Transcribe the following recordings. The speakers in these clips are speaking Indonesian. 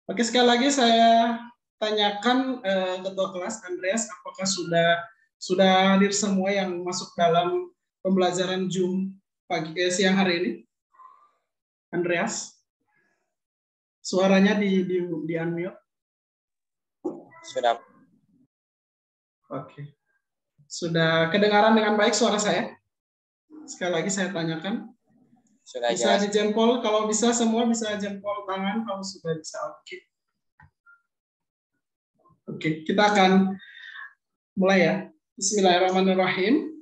Oke, sekali lagi saya tanyakan Ketua Kelas Andreas, apakah sudah hadir semua yang masuk dalam pembelajaran Zoom siang hari ini? Andreas, suaranya di unmute. Sudah. Oke. Sudah kedengaran dengan baik suara saya? Sekali lagi saya tanyakan. Sudah bisa jelas. dijempol, kalau bisa semua bisa jempol tangan kalau sudah bisa. Oke. Oke, kita akan mulai ya. Bismillahirrahmanirrahim.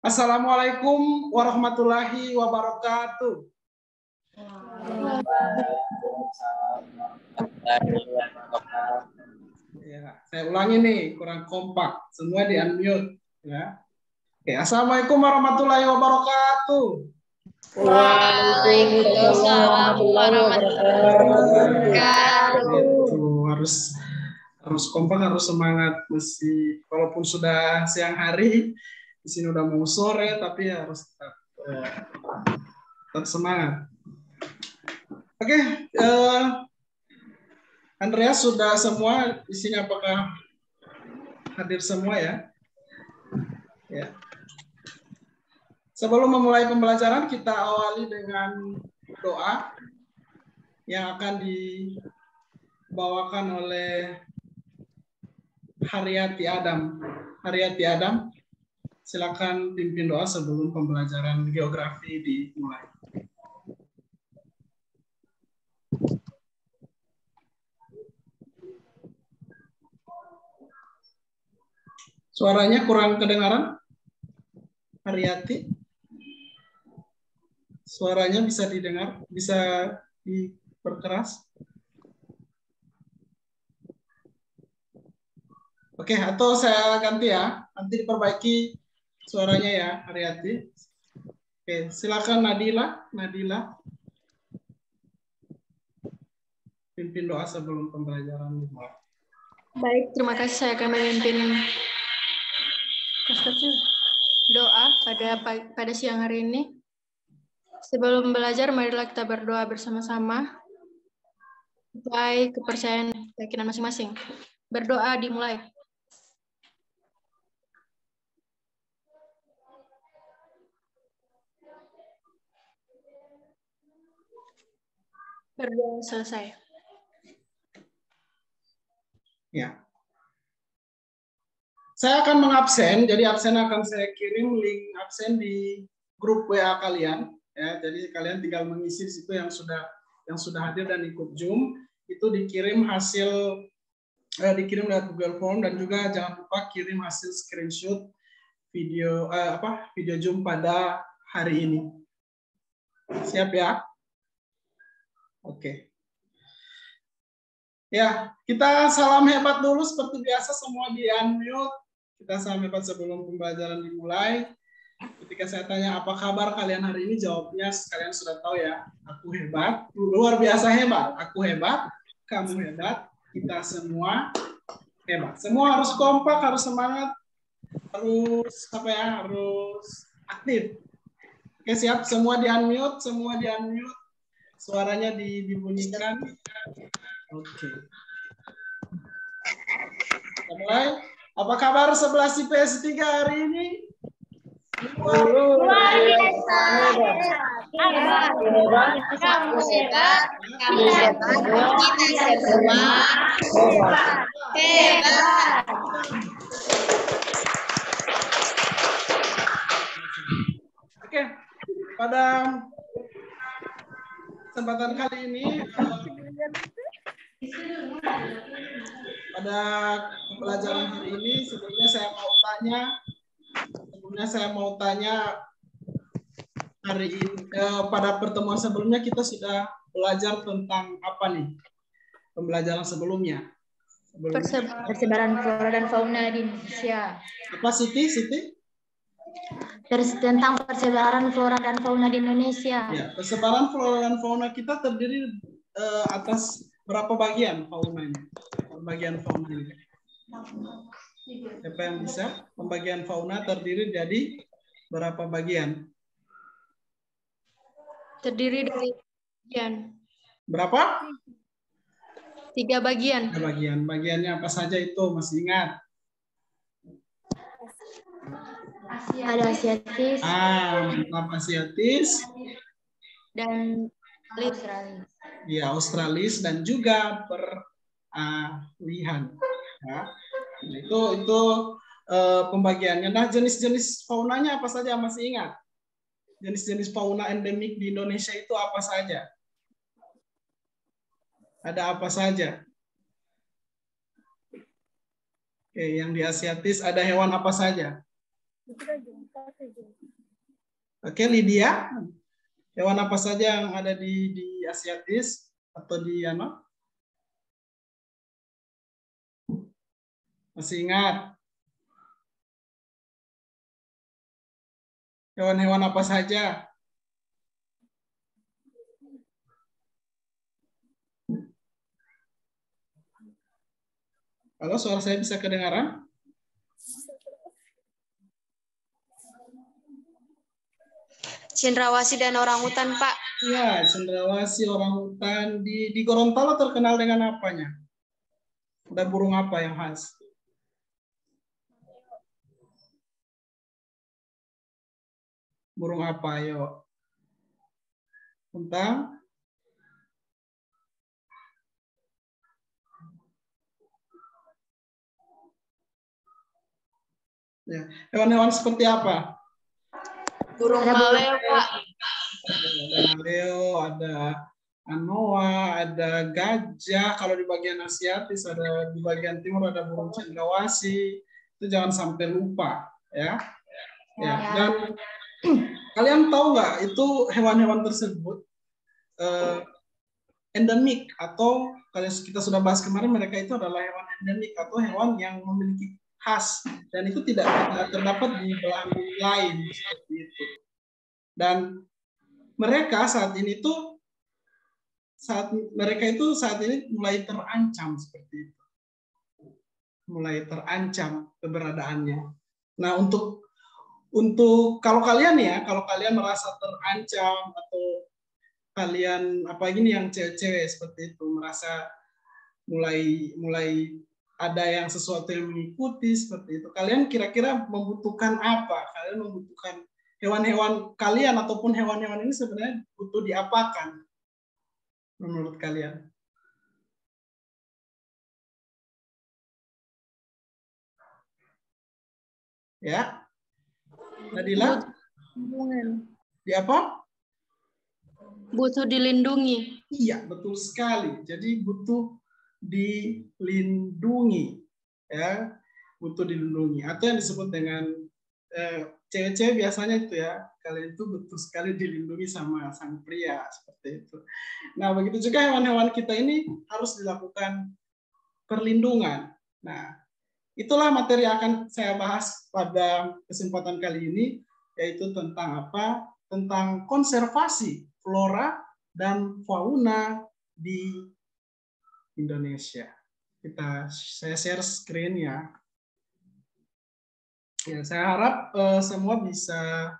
Assalamualaikum warahmatullahi wabarakatuh. Ya, saya ulangi nih, kurang kompak. Semua di unmute ya. Oke, assalamualaikum warahmatullahi wabarakatuh. Waalaikumsalam warahmatullahi wabarakatuh. Itu harus kompak, harus semangat. Mesti walaupun sudah siang hari, di sini udah mau sore, tapi harus tetap semangat. Oke, Andreas sudah semua di sini, apakah hadir semua ya? Ya. Sebelum memulai pembelajaran, kita awali dengan doa yang akan dibawakan oleh Haryati Adam. Haryati Adam, silakan pimpin doa sebelum pembelajaran geografi dimulai. Suaranya kurang kedengaran, Haryati. Suaranya bisa didengar, bisa diperkeras. Oke, atau saya ganti ya, nanti diperbaiki suaranya ya, Haryati. Oke, silakan Nadila. Nadila, pimpin doa sebelum pembelajaran dimulai. Baik, terima kasih. Saya akan memimpin doa pada siang hari ini. Sebelum belajar, marilah kita berdoa bersama-sama. Sesuai kepercayaan keyakinan masing-masing. Berdoa dimulai. Berdoa selesai. Ya. Saya akan mengabsen, jadi absen akan saya kirim link absen di grup WA kalian. Ya, jadi kalian tinggal mengisi situ yang sudah hadir dan ikut Zoom, itu dikirim dikirim lewat Google Form, dan juga jangan lupa kirim hasil screenshot video video Zoom pada hari ini. Siap ya? Oke. Ya, kita salam hebat dulu seperti biasa, semua di unmute. Kita salam hebat sebelum pembelajaran dimulai. Ketika saya tanya apa kabar kalian hari ini, jawabnya kalian sudah tahu ya. Aku hebat, luar biasa hebat. Aku hebat, kamu hebat, kita semua hebat. Semua harus kompak, harus semangat, harus harus aktif. Oke, siap, semua di unmute, suaranya dibunyikan. Oke. Kita mulai. Apa kabar 11 IPS 3 hari ini? Luar biasa. Kamu hebat. Kita semua hebat. Oke, pada kesempatan kali ini, pada pembelajaran hari ini, sebelumnya saya mau tanya hari ini, pada pertemuan sebelumnya kita sudah belajar tentang apa nih? Pembelajaran sebelumnya. Persebaran flora dan fauna di Indonesia. Apa Siti? Tentang persebaran flora dan fauna di Indonesia. Ya, persebaran flora dan fauna kita terdiri atas berapa bagian faunanya? Pembagian fauna ini. Siapa yang bisa? Pembagian fauna terdiri dari berapa bagian? Terdiri dari bagian. Berapa? 3 bagian. Ada bagiannya apa saja itu? Masih ingat? Ada asiatis Mantap, asiatis. dan Australis. Ya, australis dan juga peralihan. Ya. Nah, itu pembagiannya. Nah, jenis-jenis faunanya apa saja masih ingat? Jenis-jenis fauna endemik di Indonesia itu apa saja? Ada apa saja? Oke, yang di asiatis ada hewan apa saja? Oke, Lydia. Hewan apa saja yang ada di asiatis atau di ano? Masih ingat? Hewan-hewan apa saja? Halo, suara saya bisa kedengaran? Cendrawasih dan orangutan, Pak. Ya, cendrawasih, orangutan. Di Gorontalo terkenal dengan apanya? Ada burung apa yang khas? Burung apa, ayo? Tentang? Ya. Hewan-hewan seperti apa? Burung maleo, Pak. Ada maleo, ada anoa, ada gajah. Kalau di bagian asiatis, ada di bagian timur ada burung cendrawasih. Itu jangan sampai lupa, ya. Ya. Dan kalian tahu nggak itu hewan-hewan tersebut endemik atau kalau kita sudah bahas kemarin mereka itu adalah hewan endemik atau hewan yang memiliki khas dan itu tidak terdapat di belahan bumi lain seperti itu. Dan mereka saat ini mulai terancam seperti itu. Mulai terancam keberadaannya. Nah, untuk kalau kalian merasa terancam atau kalian yang cewek-cewek seperti itu merasa mulai ada yang sesuatu yang mengikuti seperti itu. Kalian kira-kira membutuhkan apa? Kalian membutuhkan hewan-hewan kalian ataupun hewan-hewan ini sebenarnya butuh diapakan menurut kalian? Ya, Nadila? Di apa? Butuh dilindungi. Iya, betul sekali. Jadi butuh dilindungi, ya, butuh dilindungi. Atau yang disebut dengan cewek-cewek biasanya itu ya, kalian itu butuh sekali dilindungi sama sang pria seperti itu. Nah, begitu juga hewan-hewan kita ini harus dilakukan perlindungan. Nah, itulah materi yang akan saya bahas pada kesempatan kali ini, yaitu tentang apa? Tentang konservasi flora dan fauna di Indonesia. Saya share screen ya. Ya, saya harap semua bisa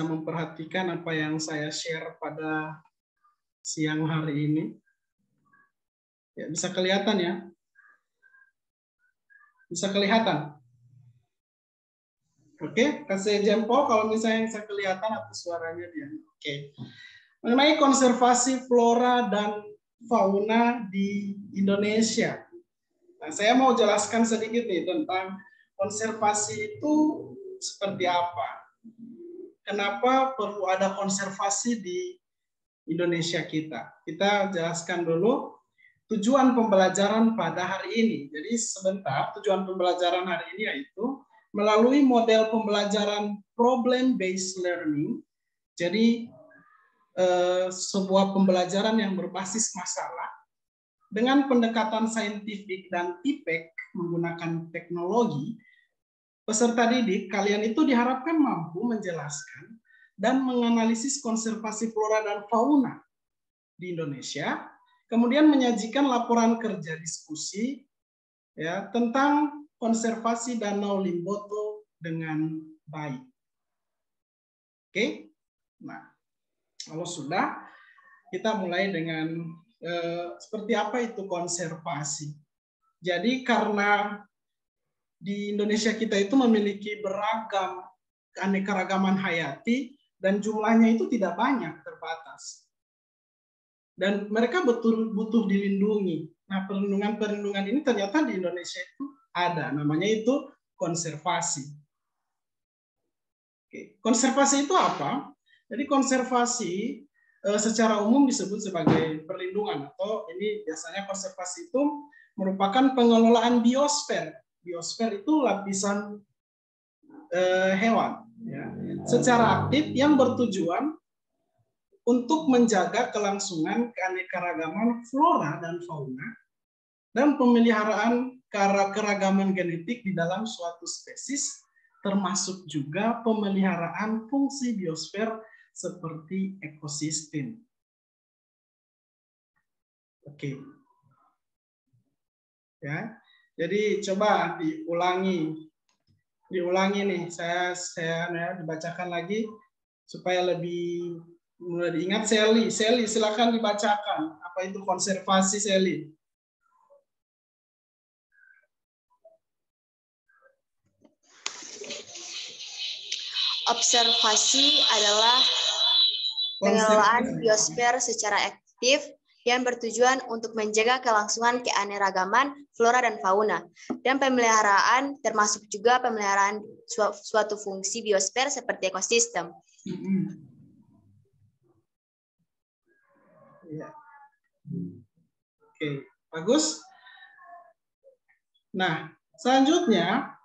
memperhatikan apa yang saya share pada siang hari ini. Ya, bisa kelihatan ya? Bisa kelihatan? Oke, kasih jempol kalau misalnya saya kelihatan atau suaranya dia. Oke. Mengenai konservasi flora dan fauna di Indonesia. Nah, saya mau jelaskan sedikit nih tentang konservasi itu seperti apa. Kenapa perlu ada konservasi di Indonesia kita? Kita jelaskan dulu tujuan pembelajaran pada hari ini. Jadi sebentar, tujuan pembelajaran hari ini yaitu melalui model pembelajaran problem-based learning. Jadi sebuah pembelajaran yang berbasis masalah dengan pendekatan saintifik dan tipek menggunakan teknologi, peserta didik kalian itu diharapkan mampu menjelaskan dan menganalisis konservasi flora dan fauna di Indonesia, kemudian menyajikan laporan kerja diskusi ya tentang konservasi Danau Limboto dengan baik. Oke, nah kalau sudah, kita mulai dengan seperti apa itu konservasi. Jadi karena di Indonesia kita itu memiliki beragam keanekaragaman hayati dan jumlahnya itu tidak banyak, terbatas. Dan mereka butuh dilindungi. Nah, perlindungan ini ternyata di Indonesia itu ada, namanya itu konservasi. Oke. Konservasi itu apa? Jadi konservasi secara umum disebut sebagai perlindungan, atau ini biasanya konservasi itu merupakan pengelolaan biosfer. Biosfer itu lapisan hewan, ya, secara aktif yang bertujuan untuk menjaga kelangsungan keanekaragaman flora dan fauna dan pemeliharaan keragaman genetik di dalam suatu spesies, termasuk juga pemeliharaan fungsi biosfer seperti ekosistem. Oke. Ya. Jadi coba diulangi nih. Saya dibacakan lagi supaya lebih mudah diingat. Sally, silakan dibacakan. Apa itu konservasi, Sally? Observasi adalah pengelolaan biosfer secara aktif yang bertujuan untuk menjaga kelangsungan keanekaragaman flora dan fauna, dan pemeliharaan termasuk juga pemeliharaan suatu fungsi biosfer seperti ekosistem. Ya. Oke, bagus. Nah, selanjutnya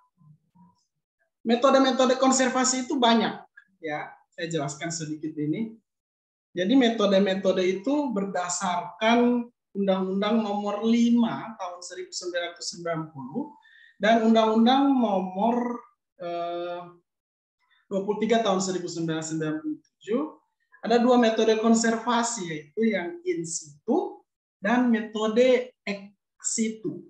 metode-metode konservasi itu banyak, ya. Saya jelaskan sedikit ini. Jadi metode-metode itu berdasarkan Undang-Undang Nomor 5 tahun 1990 dan Undang-Undang Nomor 23 tahun 1997. Ada dua metode konservasi, yaitu yang in situ dan metode ex situ.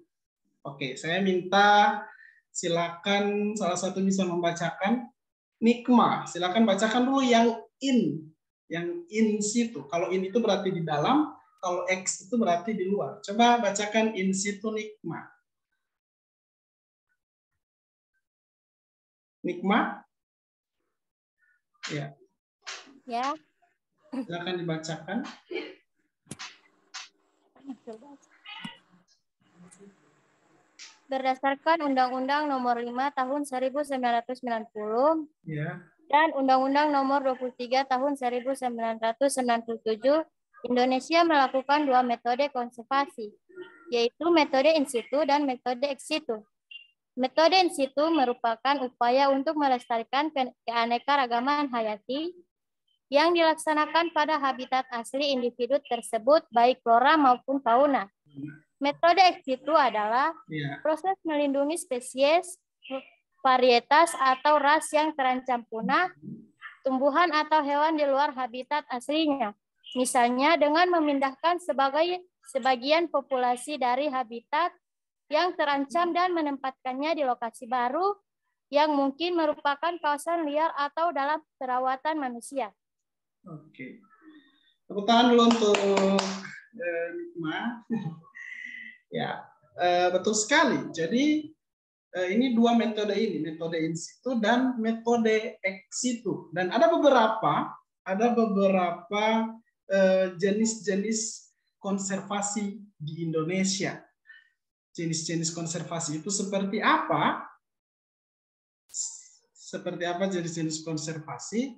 Oke, saya minta silakan salah satu bisa membacakan. Nikma, silakan bacakan dulu yang in situ. Kalau in itu berarti di dalam, kalau ex itu berarti di luar. Coba bacakan in situ, Nikma. Nikma? Ya. Ya. Silakan dibacakan. Berdasarkan Undang-Undang Nomor 5 Tahun 1990 Ya. dan Undang-Undang Nomor 23 Tahun 1997, Indonesia melakukan dua metode konservasi, yaitu metode in situ dan metode ex situ. Metode in situ merupakan upaya untuk melestarikan keanekaragaman hayati yang dilaksanakan pada habitat asli individu tersebut, baik flora maupun fauna. Metode ex situ adalah proses melindungi spesies, varietas atau ras yang terancam punah, tumbuhan atau hewan di luar habitat aslinya. Misalnya dengan memindahkan sebagian populasi dari habitat yang terancam dan menempatkannya di lokasi baru yang mungkin merupakan kawasan liar atau dalam perawatan manusia. Oke. Tepuk tangan dulu untuk Nikma. Ya, betul sekali. Jadi ini dua metode ini, metode in situ dan metode ex situ. Dan ada beberapa jenis-jenis konservasi di Indonesia. Jenis-jenis konservasi itu seperti apa? Seperti apa jenis-jenis konservasi?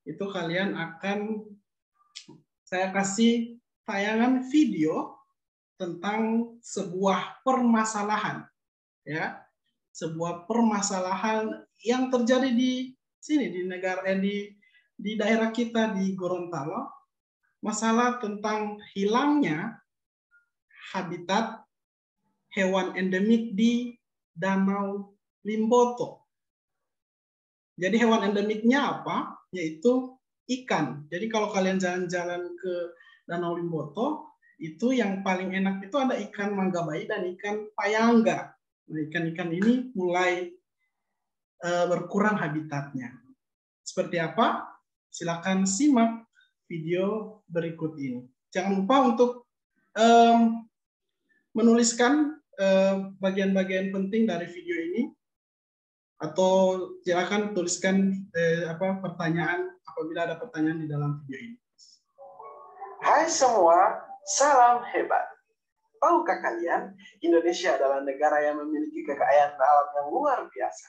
Itu kalian saya kasih tayangan video tentang sebuah permasalahan, ya, sebuah permasalahan yang terjadi di sini di daerah kita di Gorontalo, masalah tentang hilangnya habitat hewan endemik di Danau Limboto. Jadi hewan endemiknya apa? Yaitu ikan. Jadi kalau kalian jalan-jalan ke Danau Limboto, itu yang paling enak itu ada ikan manggabai dan ikan payangga. Nah, ikan-ikan ini mulai berkurang habitatnya. Seperti apa? Silakan simak video berikut ini. Jangan lupa untuk menuliskan bagian-bagian penting dari video ini, atau silakan tuliskan pertanyaan apabila ada pertanyaan di dalam video ini. Hai semua, salam hebat. Tahukah kalian, Indonesia adalah negara yang memiliki kekayaan alam yang luar biasa.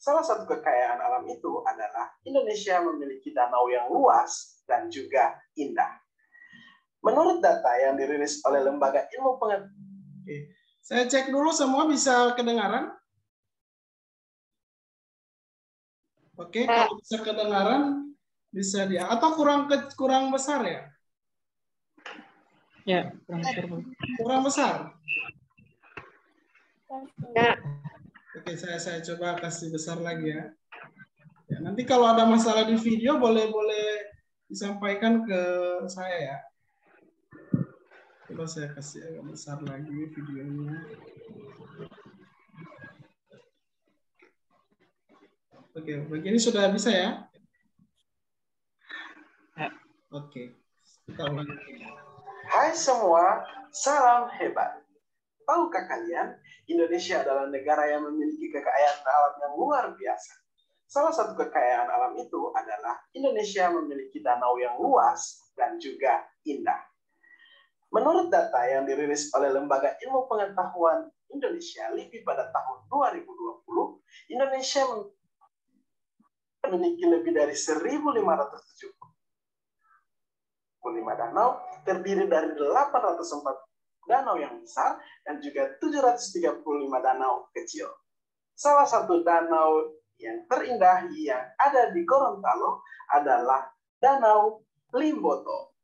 Salah satu kekayaan alam itu adalah Indonesia memiliki danau yang luas dan juga indah. Menurut data yang dirilis oleh Lembaga Ilmu Pengetahuan. Saya cek dulu semua bisa kedengaran. Oke, kalau bisa kedengaran bisa dia. Atau kurang besar ya? Ya, kurang besar. Kurang besar. Ya. Oke, saya coba kasih besar lagi ya. Ya, nanti kalau ada masalah di video boleh disampaikan ke saya ya. Coba saya kasih agak besar lagi videonya. Oke, begini sudah bisa ya? Oke, kita ulangi. Hai semua, salam hebat. Tahukah kalian, Indonesia adalah negara yang memiliki kekayaan alam yang luar biasa. Salah satu kekayaan alam itu adalah Indonesia memiliki danau yang luas dan juga indah. Menurut data yang dirilis oleh Lembaga Ilmu Pengetahuan Indonesia, LIPI pada tahun 2020, Indonesia memiliki lebih dari 1.575 danau, terdiri dari 804 danau yang besar dan juga 735 danau kecil. Salah satu danau yang terindah yang ada di Gorontalo adalah Danau Limboto.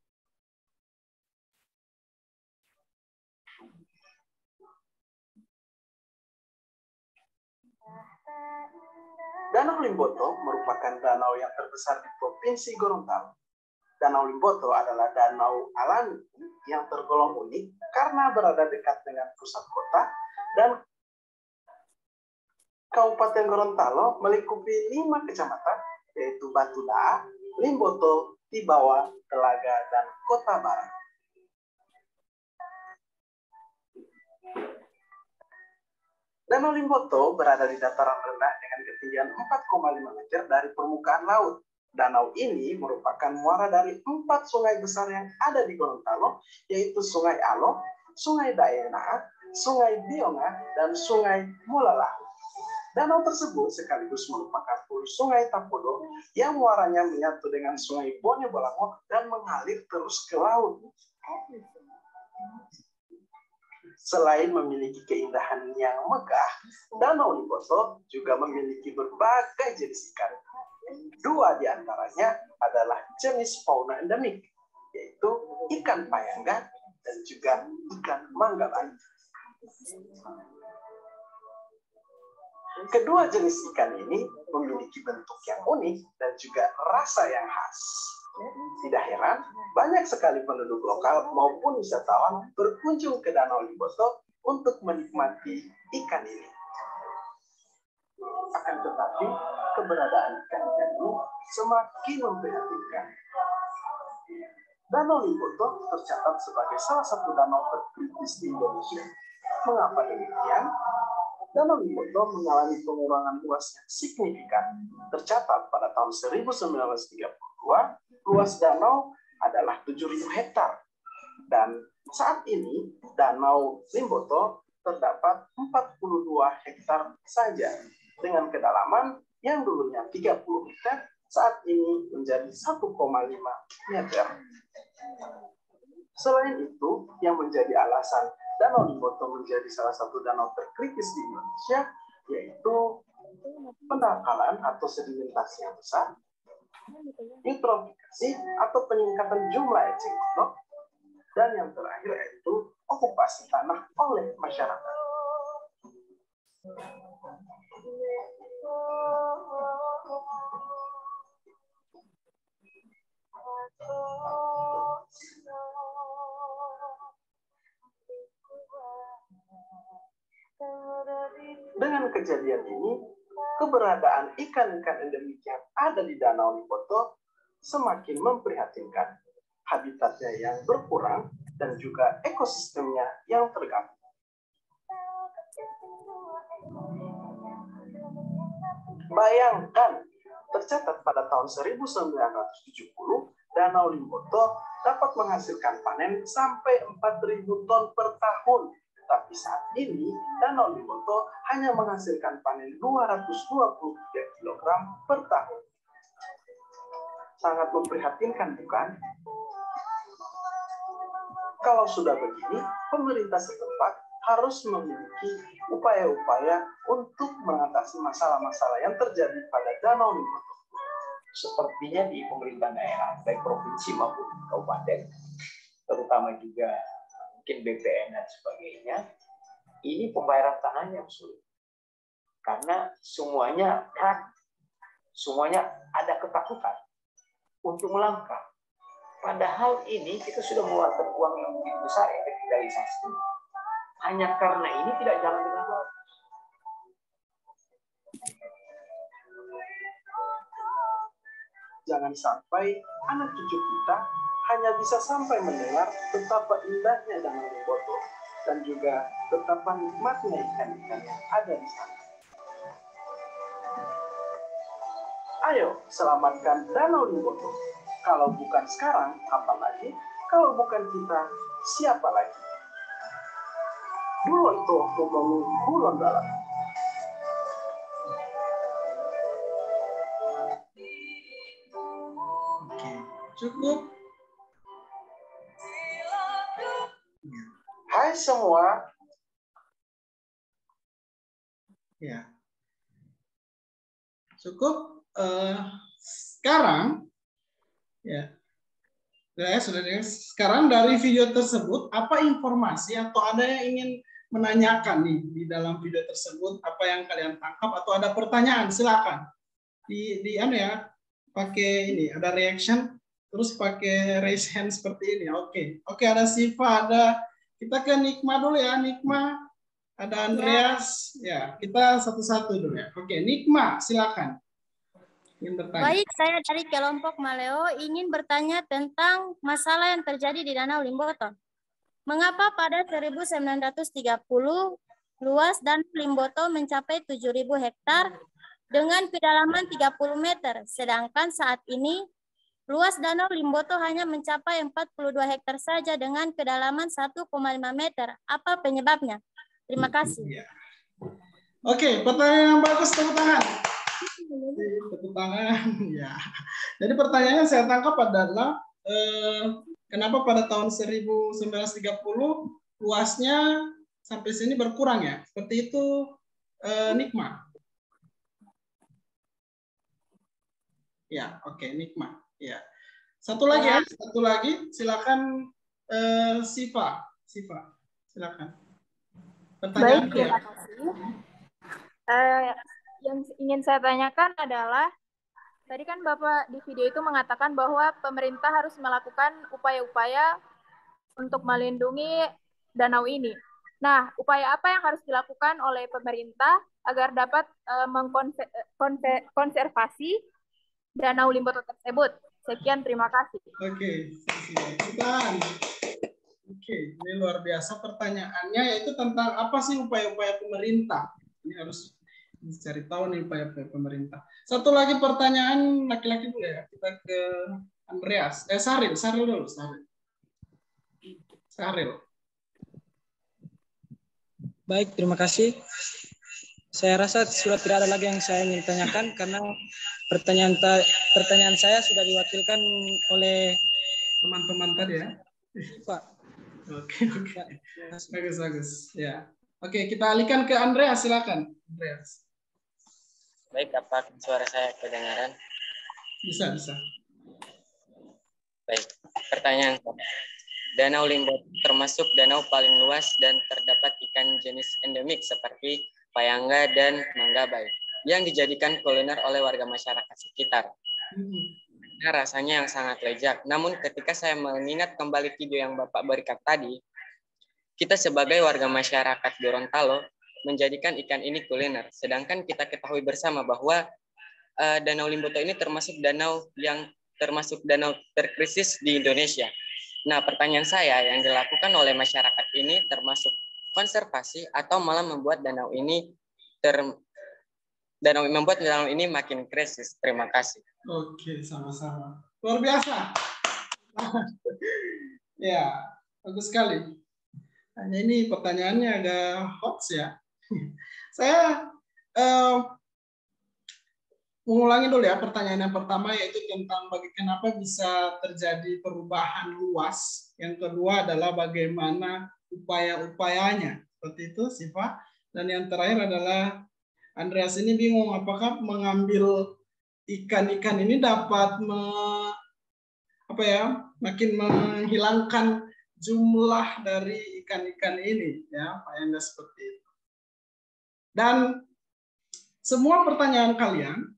Danau Limboto merupakan danau yang terbesar di Provinsi Gorontalo. Danau Limboto adalah danau alami yang tergolong unik karena berada dekat dengan pusat kota dan Kabupaten Gorontalo melingkupi 5 kecamatan, yaitu Batuda, Limboto, Tibawa, Telaga, dan Kota Barat. Danau Limboto berada di dataran rendah dengan ketinggian 4,5 meter dari permukaan laut. Danau ini merupakan muara dari 4 sungai besar yang ada di Gorontalo, yaitu Sungai Alo, Sungai Daena, Sungai Bionga, dan Sungai Mulalahu. Danau tersebut sekaligus merupakan hulu Sungai Tapodo yang muaranya menyatu dengan Sungai Bonyo-Bolango dan mengalir terus ke laut. Selain memiliki keindahan yang megah, Danau Limboto juga memiliki berbagai jenis ikan. 2 di antaranya adalah jenis fauna endemik, yaitu ikan payangga dan juga ikan manggabai. Kedua jenis ikan ini memiliki bentuk yang unik dan juga rasa yang khas. Tidak heran, banyak sekali penduduk lokal maupun wisatawan berkunjung ke Danau Limboto untuk menikmati ikan ini. Akan tetapi, keberadaan ikan-ikan ini semakin memprihatinkan. Danau Limboto tercatat sebagai salah satu danau terkritis di Indonesia. Mengapa demikian? Danau Limboto mengalami pengurangan luas yang signifikan. Tercatat pada tahun 1932, luas danau adalah 7.000 hektar. Dan saat ini, Danau Limboto terdapat 42 hektar saja, dengan kedalaman yang dulunya 30 meter, saat ini menjadi 1,5 meter. Selain itu, yang menjadi alasan Danau Limboto menjadi salah satu danau terkritis di Indonesia, yaitu pendangkalan atau sedimentasi yang besar, eutrofikasi atau peningkatan jumlah eceng gondok, dan yang terakhir yaitu okupasi tanah oleh masyarakat. Dengan kejadian ini, keberadaan ikan-ikan endemik yang ada di Danau Limboto semakin memprihatinkan. Habitatnya yang berkurang dan juga ekosistemnya yang terganggu. Bayangkan, tercatat pada tahun 1970, Danau Limboto dapat menghasilkan panen sampai 4.000 ton per tahun. Tapi saat ini, Danau Limboto hanya menghasilkan panen 223 kg per tahun. Sangat memprihatinkan, bukan? Kalau sudah begini, pemerintah setempat harus memiliki upaya-upaya untuk mengatasi masalah-masalah yang terjadi pada Danau Limboto. Sepertinya di pemerintah daerah, baik provinsi maupun kabupaten, terutama juga mungkin BPN dan sebagainya, ini pembayaran tanahnya sulit. Karena semuanya semuanya ada ketakutan untuk melangkah. Padahal ini kita sudah mengeluarkan uang yang begitu besar revitalisasi. Hanya karena ini tidak jalan dengan baik. Jangan sampai anak cucu kita hanya bisa sampai mendengar betapa indahnya Danau Limboto dan juga betapa nikmatnya ikan-ikan yang ada di sana. Ayo, selamatkan Danau Limboto. Kalau bukan sekarang, kapan lagi? Kalau bukan kita, siapa lagi? Dulu itu membangun Kulon Dalam. Oke, cukup. Hai semua. Ya. Cukup. Sekarang, ya. Sudah. Sekarang dari video tersebut, apa informasi atau ada yang ingin menanyakan nih di dalam video tersebut, apa yang kalian tangkap atau ada pertanyaan, silakan. Di pakai ini ada reaction, terus pakai raise hand seperti ini. Oke, ada Siva, ada kita ke Nikma dulu ya, Nikma, ada Andreas, ya kita satu-satu dulu ya. Oke, Nikma, silakan. Baik, saya dari kelompok Maleo ingin bertanya tentang masalah yang terjadi di Danau Limboto. Mengapa pada 1930 luas Danau Limboto mencapai 7.000 hektar dengan kedalaman 30 meter, sedangkan saat ini luas Danau Limboto hanya mencapai 42 hektar saja dengan kedalaman 1,5 meter. Apa penyebabnya? Terima kasih. Oke, pertanyaan yang bagus, tepuk tangan. Tepuk tangan, ya. Jadi pertanyaannya saya tangkap adalah kenapa pada tahun 1930 luasnya sampai sini berkurang ya? Seperti itu, Nikma. Ya, oke, Nikma. Ya. Satu lagi, silakan Siva, silakan. Pertanyaan. Baik, terima kasih. Yang ingin saya tanyakan adalah, tadi kan Bapak di video itu mengatakan bahwa pemerintah harus melakukan upaya-upaya untuk melindungi danau ini. Nah, upaya apa yang harus dilakukan oleh pemerintah agar dapat mengkonservasi Danau Limboto tersebut? Sekian, terima kasih. Oke, ini luar biasa pertanyaannya, yaitu tentang apa sih upaya-upaya pemerintah. Ini harus cari tahu nih upaya-upaya pemerintah. Satu lagi pertanyaan laki-laki dulu ya. Kita ke Andreas. Saril dulu. Saril. Baik, terima kasih. Saya rasa sudah tidak ada lagi yang saya ingin tanyakan karena pertanyaan saya sudah diwakilkan oleh teman-teman tadi ya. Pak. Oke. Bagus. Ya. Oke, kita alihkan ke Andreas, silakan. Andreas. Baik, apa suara saya kedengaran? Bisa. Baik, pertanyaan. Danau Limboto termasuk danau paling luas dan terdapat ikan jenis endemik seperti payangga dan manggabai yang dijadikan kuliner oleh warga masyarakat sekitar. Nah, rasanya yang sangat lezat. Namun ketika saya mengingat kembali video yang Bapak berikan tadi, kita sebagai warga masyarakat Gorontalo menjadikan ikan ini kuliner. Sedangkan kita ketahui bersama bahwa Danau Limboto ini termasuk danau terkrisis di Indonesia. Nah, pertanyaan saya, yang dilakukan oleh masyarakat ini termasuk konservasi atau malah membuat danau ini makin krisis? Terima kasih. Oke, sama-sama. Luar biasa. Ya, bagus sekali. Hanya ini pertanyaannya agak hot ya. Saya mengulangi dulu ya pertanyaan yang pertama, yaitu tentang kenapa bisa terjadi perubahan luas. Yang kedua adalah bagaimana upaya-upayanya. Seperti itu, Siva. Dan yang terakhir adalah Andreas ini bingung apakah mengambil ikan-ikan ini dapat makin menghilangkan jumlah dari ikan-ikan ini, ya, Pak Yanda, seperti itu. Dan semua pertanyaan kalian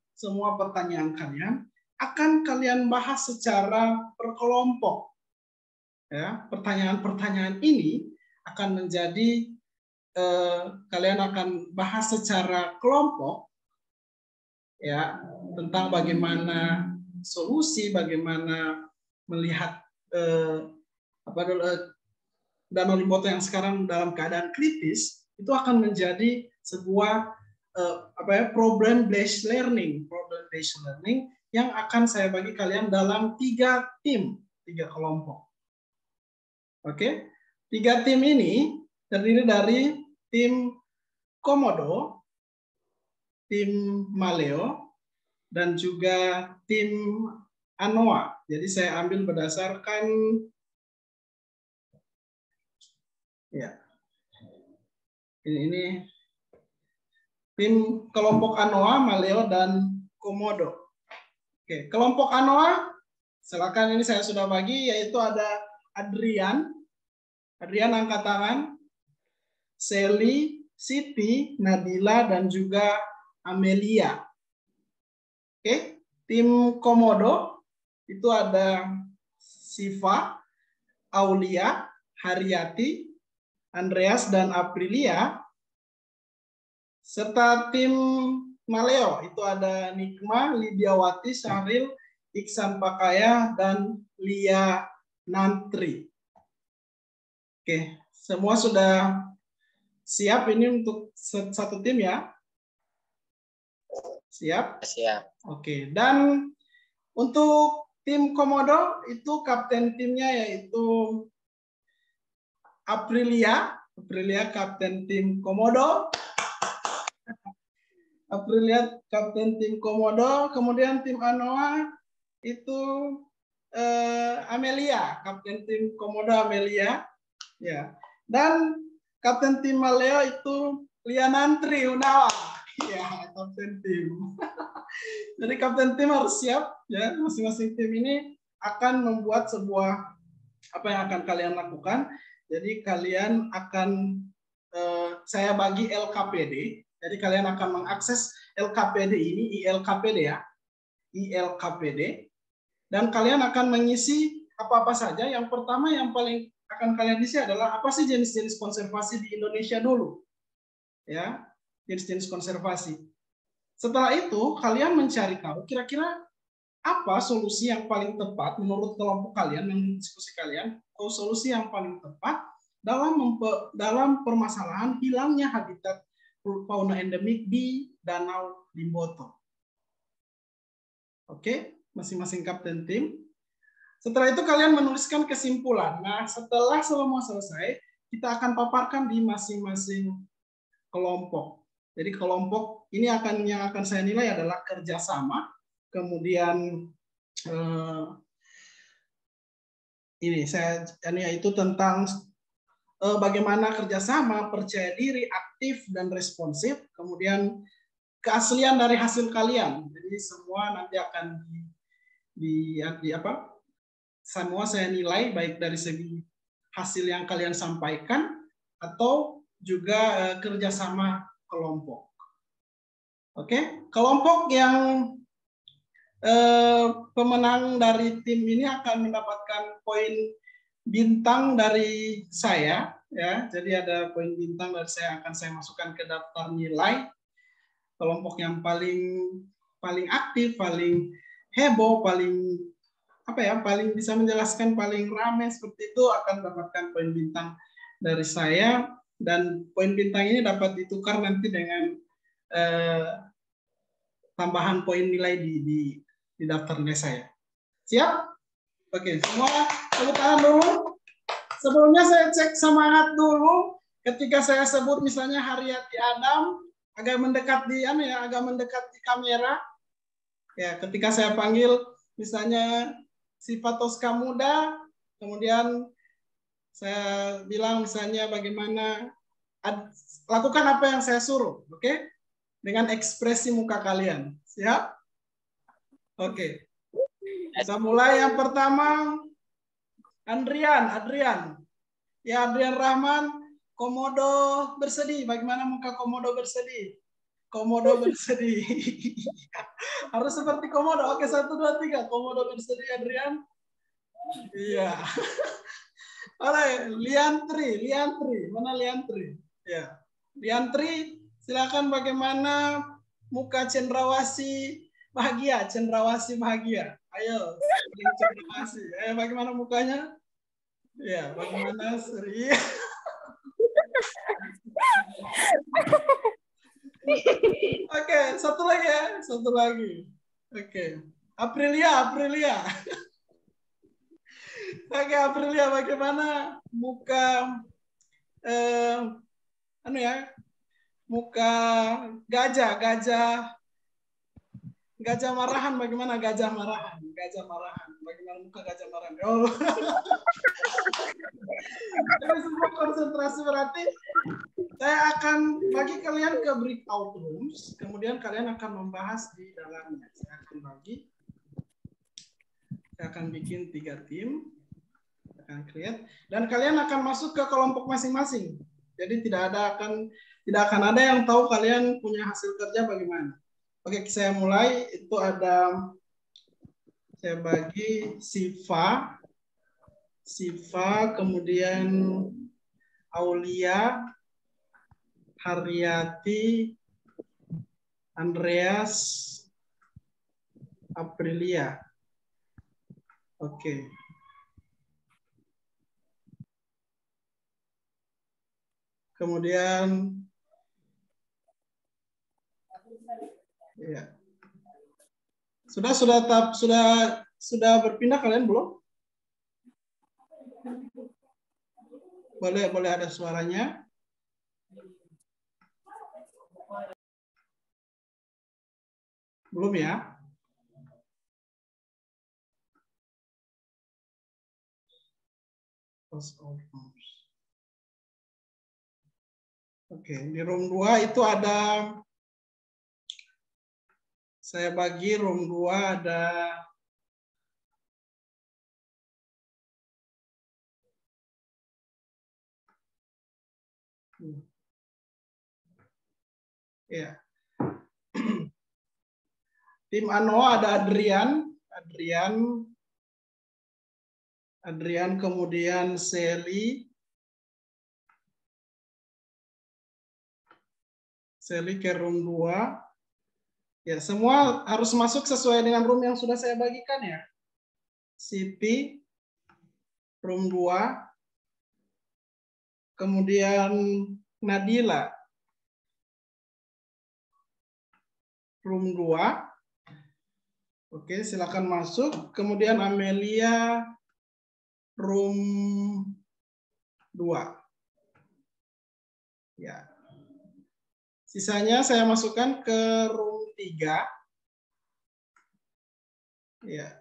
akan kalian bahas secara berkelompok. Ya, pertanyaan-pertanyaan ini akan menjadi kalian akan bahas secara kelompok, ya, tentang bagaimana solusi, bagaimana melihat Danau Limboto yang sekarang dalam keadaan kritis, itu akan menjadi sebuah problem based learning yang akan saya bagi kalian dalam 3 kelompok. Oke, 3 tim ini terdiri dari tim Komodo, tim Maleo, dan juga tim Anoa. Jadi saya ambil berdasarkan ya ini tim kelompok Anoa, Maleo, dan Komodo. Oke, kelompok Anoa, silakan, ini saya sudah bagi, yaitu ada Adrian angkat tangan, Sally, Siti, Nadila, dan juga Amelia. Oke, tim Komodo itu ada Siva, Aulia, Haryati, Andreas, dan Aprilia. Serta tim Maleo itu ada Nikma, Lidiawati, Syahril, Iksan Pakaya, dan Lia Nantri. Oke, semua sudah siap ini untuk satu tim ya? Siap? Siap. Oke, dan untuk tim Komodo itu kapten timnya yaitu Aprilia kapten tim Komodo. Aprilia kapten tim Komodo, kemudian tim Anoa itu Amelia, kapten tim Komodo Amelia, ya. Dan kapten tim Maleo itu Lianantri Unawa, ya, kapten tim. Jadi kapten tim harus siap, ya. Masing-masing tim ini akan membuat sebuah apa yang akan kalian lakukan. Jadi kalian akan saya bagi LKPD. Jadi kalian akan mengakses LKPD ini, ILKPD ya, ILKPD, dan kalian akan mengisi apa-apa saja. Yang pertama yang paling akan kalian isi adalah apa sih jenis-jenis konservasi di Indonesia dulu, ya, jenis-jenis konservasi. Setelah itu kalian mencari tahu kira-kira apa solusi yang paling tepat menurut kelompok kalian, menurut diskusi kalian, solusi yang paling tepat dalam permasalahan hilangnya habitat fauna endemik di Danau Limboto. Oke, masing-masing kapten tim. Setelah itu kalian menuliskan kesimpulan. Nah, setelah semua selesai, kita akan paparkan di masing-masing kelompok. Jadi kelompok ini yang akan saya nilai adalah kerjasama, kemudian yaitu tentang bagaimana kerjasama, percaya diri, aktif, dan responsif. Kemudian keaslian dari hasil kalian. Jadi semua nanti akan semua saya nilai baik dari segi hasil yang kalian sampaikan atau juga kerjasama kelompok. Oke, kelompok yang pemenang dari tim ini akan mendapatkan poin bintang dari saya, ya. Jadi ada poin bintang dari saya akan saya masukkan ke daftar nilai. Kelompok yang paling aktif, paling heboh, paling apa ya, paling bisa menjelaskan, paling ramai seperti itu akan dapatkan poin bintang dari saya, dan poin bintang ini dapat ditukar nanti dengan tambahan poin nilai di daftar nilai saya. Siap? Oke, semua tepuk tangan dulu. Sebelumnya saya cek semangat dulu. Ketika saya sebut misalnya Haryati Adam, agak mendekat agak mendekat di kamera. Ya, ketika saya panggil misalnya Sifat Toska Muda, kemudian saya bilang misalnya bagaimana, lakukan apa yang saya suruh, oke? Dengan ekspresi muka kalian. Siap? Oke. Kita mulai yang pertama. Adrian. Ya, Adrian Rahman, Komodo bersedih. Bagaimana muka Komodo bersedih? Komodo bersedih. Harus seperti Komodo. Oke, 1, 2, 3. Komodo bersedih, Adrian. Iya. Oleh, Liantri. Mana Liantri? Ya. Liantri, silakan bagaimana muka Cendrawasih bahagia. Ayo, Cendrawasih. Bagaimana mukanya? Ya, bagaimana Sri? Oke, satu lagi. Oke, Aprilia. Oke, Aprilia, bagaimana muka muka gajah marahan, bagaimana gajah marahan? Bagaimana muka gajah marahan? Oh. Jadi semua konsentrasi, berarti saya akan bagi kalian ke breakout rooms, kemudian kalian akan membahas di dalamnya. Saya akan bikin 3 tim, akan create, dan kalian akan masuk ke kelompok masing-masing. Jadi tidak akan ada yang tahu kalian punya hasil kerja bagaimana. Oke, saya mulai. Itu ada, saya bagi Siva, kemudian Aulia, Haryati, Andreas, Aprilia. Oke. Kemudian ya. Sudah berpindah kalian belum? Boleh ada suaranya? Belum ya? Oke, di room 2 itu ada, saya bagi room 2 ada ya. Tim Anoa ada Adrian, kemudian Sally ke room 2. Ya, semua harus masuk sesuai dengan room yang sudah saya bagikan ya. Siti, room 2. Kemudian Nadila, room 2. Oke, silakan masuk. Kemudian Amelia, room 2. Ya. Sisanya saya masukkan ke room 3. Ya.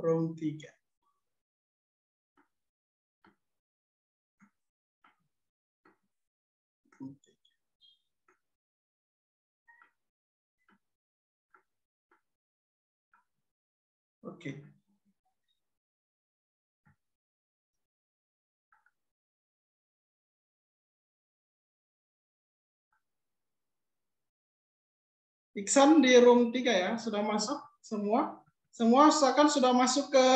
Room 3. Oke. Iksan di room 3 ya, sudah masuk semua? Semua akan sudah masuk ke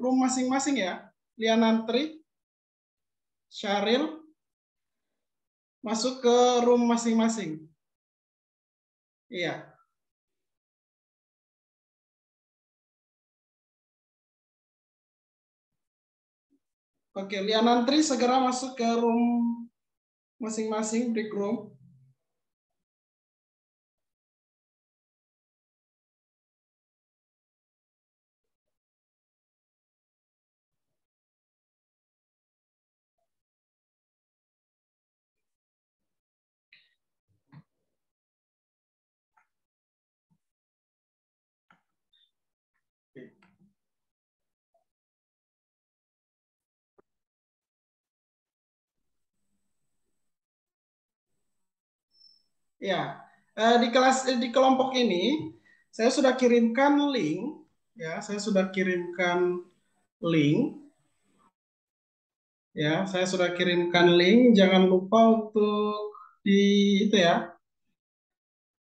room masing-masing ya. Lianantri, Syaril, masuk ke room masing-masing. Iya. Oke, Lianantri segera masuk ke room masing-masing, break room. Ya, di kelompok ini saya sudah kirimkan link, ya, saya sudah kirimkan link, ya, saya sudah kirimkan link. Jangan lupa untuk di itu ya,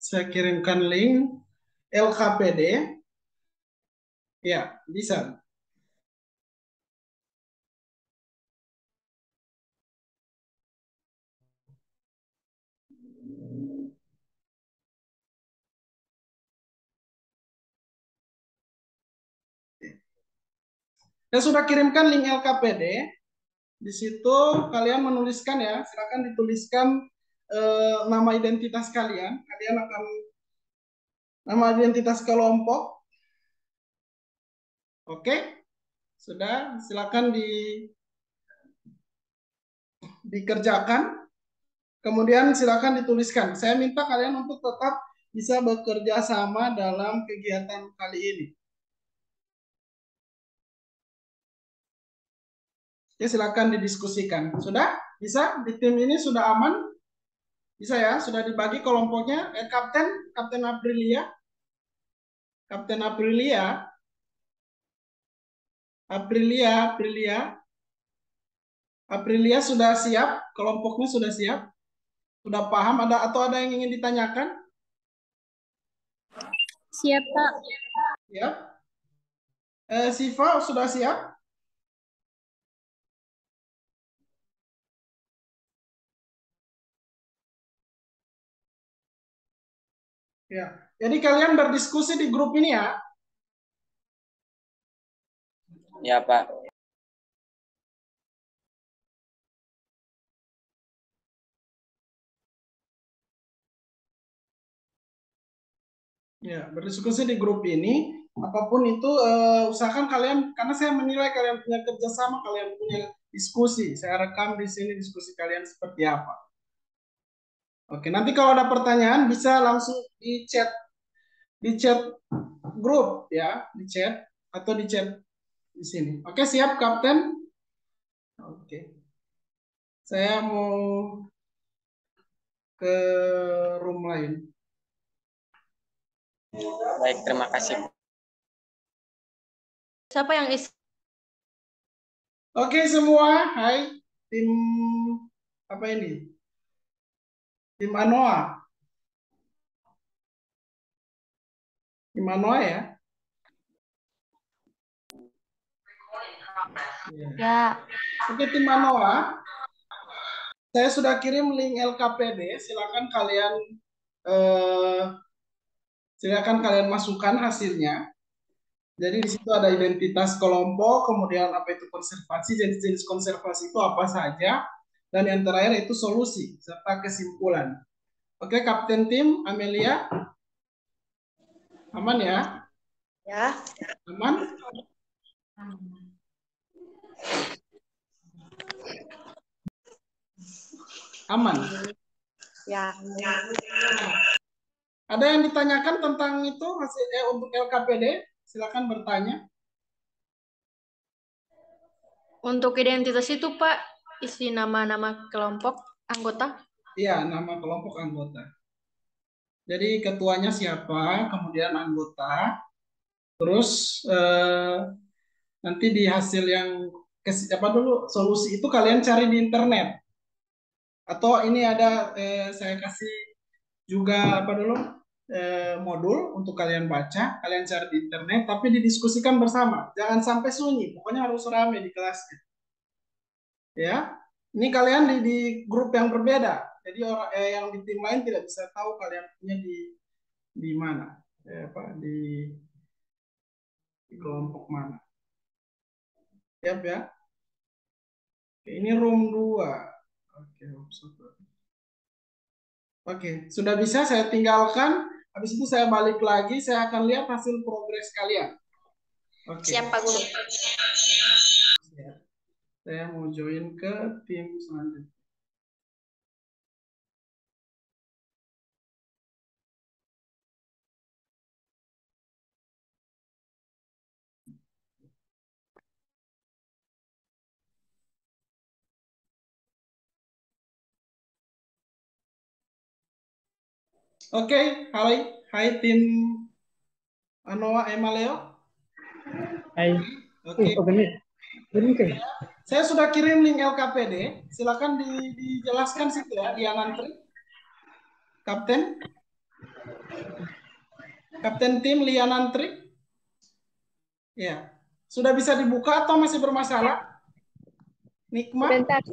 saya kirimkan link LKPD, ya, bisa. Saya sudah kirimkan link LKPD. Di situ kalian menuliskan ya, silakan dituliskan nama identitas kalian. Kalian akan nama identitas kelompok. Oke, sudah, silakan dikerjakan. Kemudian silakan dituliskan. Saya minta kalian untuk tetap bisa bekerja sama dalam kegiatan kali ini. Oke, silakan didiskusikan. Sudah? Bisa? Di tim ini sudah aman? Bisa ya? Sudah dibagi kelompoknya? Kapten Aprilia. Kapten Aprilia. Aprilia sudah siap? Kelompoknya sudah siap? Sudah paham? Ada yang ingin ditanyakan? Siap, Pak. Ya. Siva sudah siap? Ya. Jadi kalian berdiskusi di grup ini ya? Ya, Pak. Ya, berdiskusi di grup ini, apapun itu usahakan kalian, karena saya menilai kalian punya kerjasama, kalian punya diskusi. Saya rekam di sini diskusi kalian seperti apa. Oke, nanti kalau ada pertanyaan bisa langsung di chat grup ya, di chat atau di chat di sini. Oke, siap Kapten? Oke. Saya mau ke room lain. Baik, terima kasih. Siapa yang isi? Oke semua, hai tim apa ini? Tim Anoa. Tim Anoa ya? Ya. Oke tim Anoa, saya sudah kirim link LKPD. Silakan kalian masukkan hasilnya. Jadi di situ ada identitas kelompok, kemudian apa itu konservasi, jenis-jenis konservasi itu apa saja, dan yang terakhir itu solusi serta kesimpulan. Oke, Kapten tim Amelia, aman ya? Ya. Aman? Aman. Ya. Ada yang ditanyakan tentang itu untuk LKPD? Silakan bertanya. Untuk identitas itu, Pak, isi nama-nama kelompok anggota? Iya, nama kelompok anggota. Jadi ketuanya siapa, kemudian anggota, terus nanti di hasil yang apa dulu solusi itu kalian cari di internet. Atau ini ada saya kasih juga apa dulu modul untuk kalian baca, kalian cari di internet, tapi didiskusikan bersama. Jangan sampai sunyi, pokoknya harus ramai di kelasnya. Ya, ini kalian di grup yang berbeda. Jadi orang yang di tim lain tidak bisa tahu kalian punya di mana, apa di kelompok mana. Siap ya. Ini room 2. Oke, room 1. Oke, sudah bisa saya tinggalkan. Habis itu saya balik lagi, saya akan lihat hasil progres kalian. Oke. Siap, Pak Guru. Siap. Saya mau join ke tim selanjutnya. Oke, hai tim Anoa Emaleo. Hai. Oke. Bener. Saya sudah kirim link LKPD. Silakan dijelaskan situ ya, Dianantri. Kapten tim Lianantri. Ya. Sudah bisa dibuka atau masih bermasalah? Nikma? Sebentar.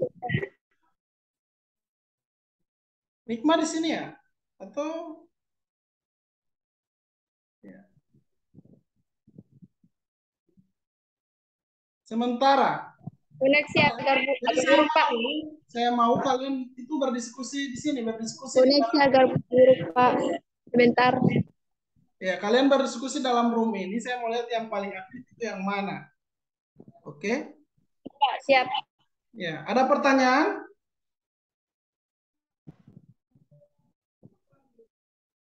Nikma di sini ya? Atau ya. Sementara. Koneksi agak buruk, Pak. Saya mau kalian itu berdiskusi di sini, berdiskusi. Koneksi agak buruk, Pak. Sebentar. Ya, kalian berdiskusi dalam room ini. Saya mau lihat yang paling aktif itu yang mana. Oke? Pak, siap. Ya, ada pertanyaan?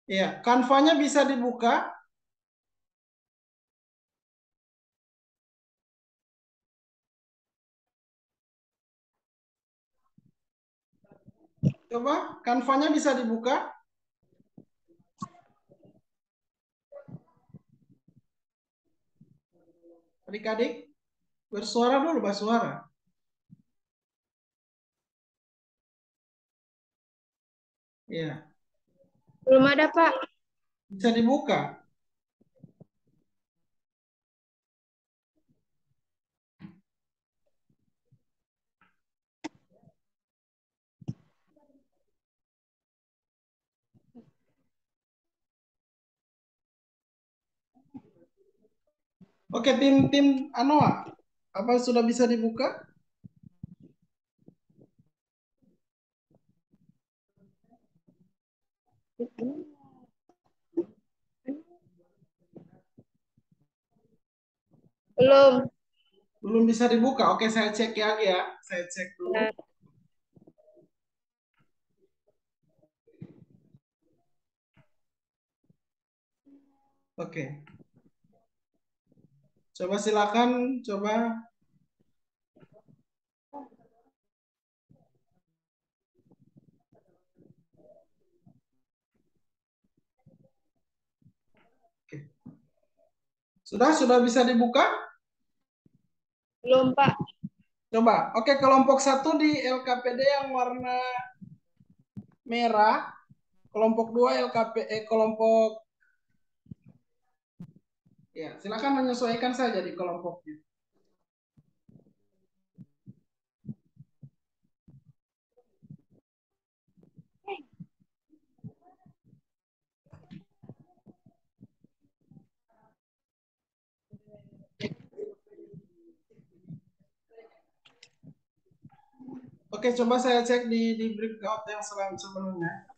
Ya, Canva-nya bisa dibuka. Coba, Canva-nya bisa dibuka. Adik-adik, bersuara dulu, bersuara. Ya, Belum ada, Pak. bisa dibuka. Oke, tim Anoa, apa sudah bisa dibuka? Belum. Belum bisa dibuka. Oke, saya cek lagi ya. Saya cek dulu. Oke. Coba silakan, coba. Oke. Sudah bisa dibuka? Belum, Pak. Coba. Oke, kelompok 1 di LKPD yang warna merah. Kelompok 2 kelompok ya, silakan menyesuaikan saja di kelompoknya. Oke, coba saya cek di breakout yang sebelumnya.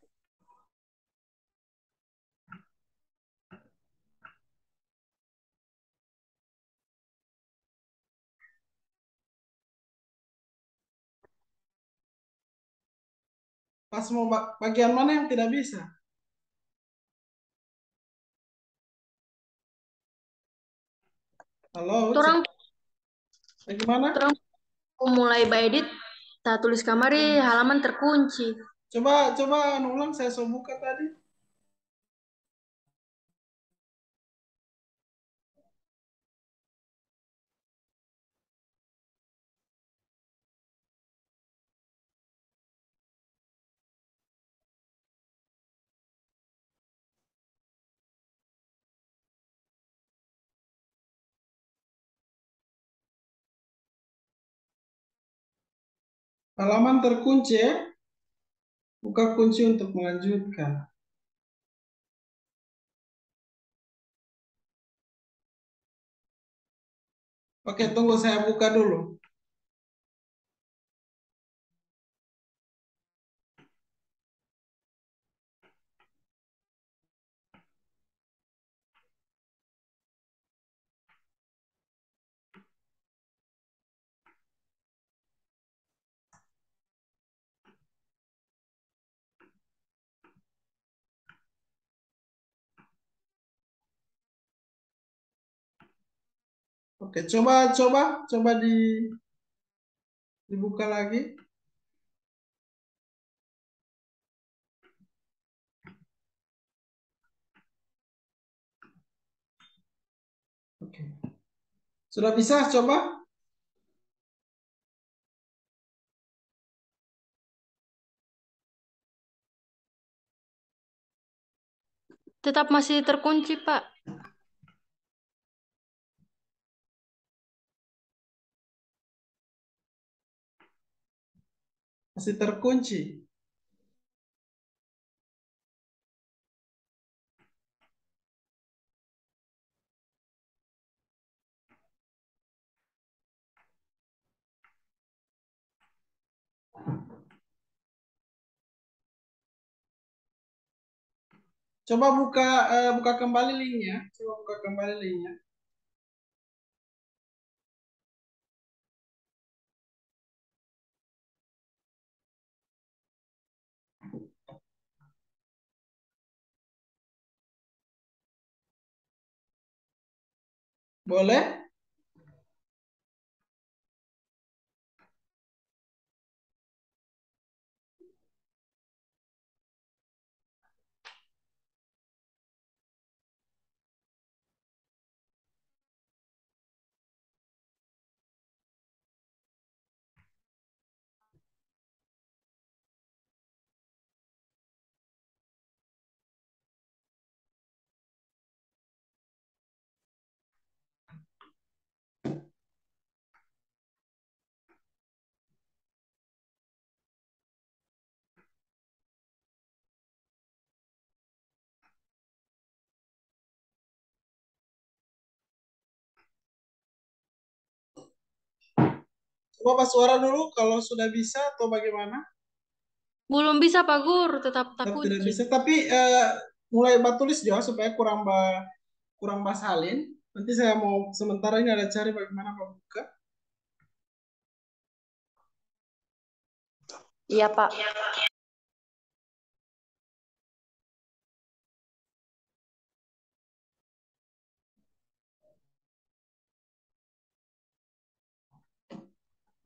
Pas mau bagian mana yang tidak bisa? Halo, Orang bagaimana? orang mulai by edit, tak tulis kamari halaman terkunci. Coba ulang, saya buka tadi. Halaman terkunci ya. Buka kunci untuk melanjutkan. Oke, tunggu saya buka dulu. Oke, coba dibuka lagi. Oke. Sudah bisa coba? Tetap masih terkunci, Pak. Masih terkunci. Coba buka kembali linknya. Coba buka kembali linknya. Boleh? Coba pas suara dulu kalau sudah bisa atau bagaimana? Belum bisa, Pak Gur. Tetap tak Tetap tidak kunci. bisa, tapi mulai tulis juga supaya kurang salin. Nanti saya mau sementara ini ada cari bagaimana Pak buka. Iya, Pak.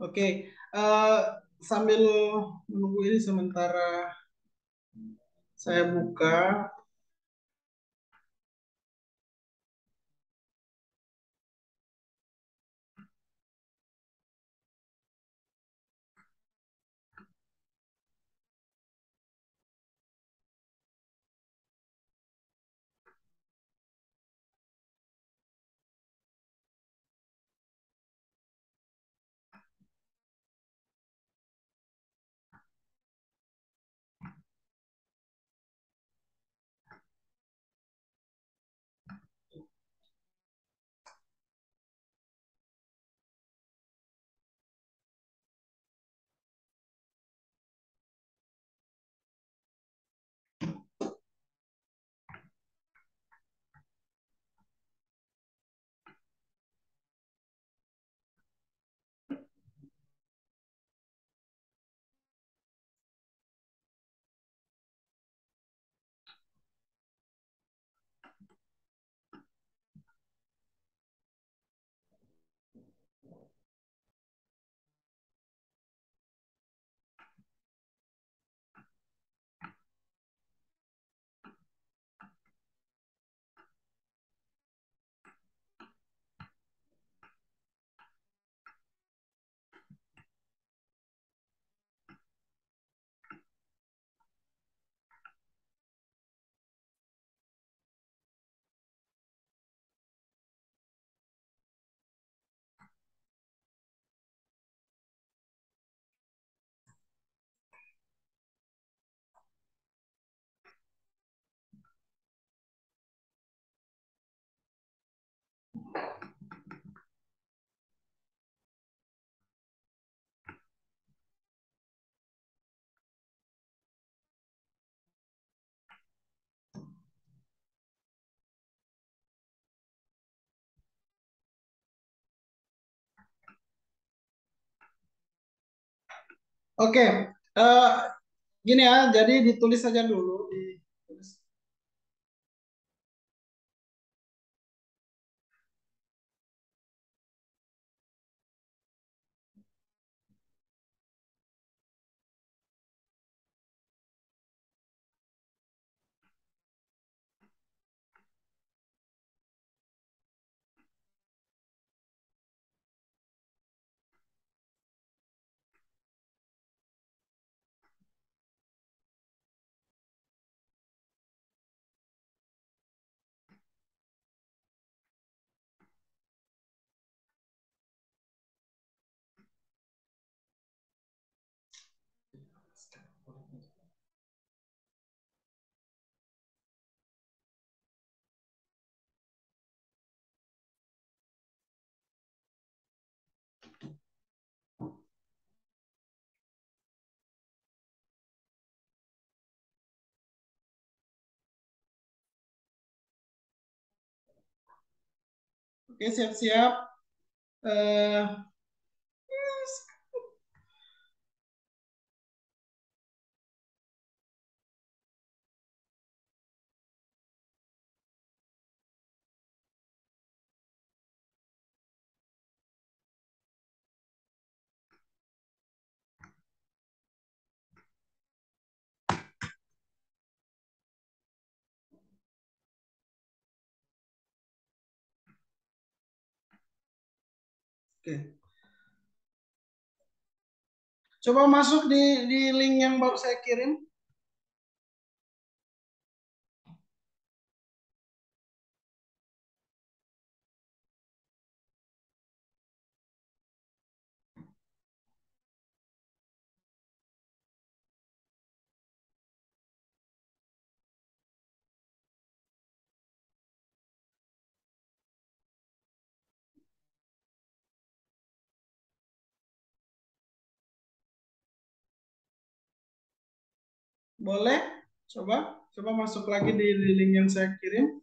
Oke, sambil menunggu ini sementara saya buka. Oke, eh, gini ya, jadi ditulis saja dulu. Ditulis. Oke, siap-siap. Eh, Oke. Coba masuk di link yang baru saya kirim. Boleh? Coba, coba masuk lagi di link yang saya kirim.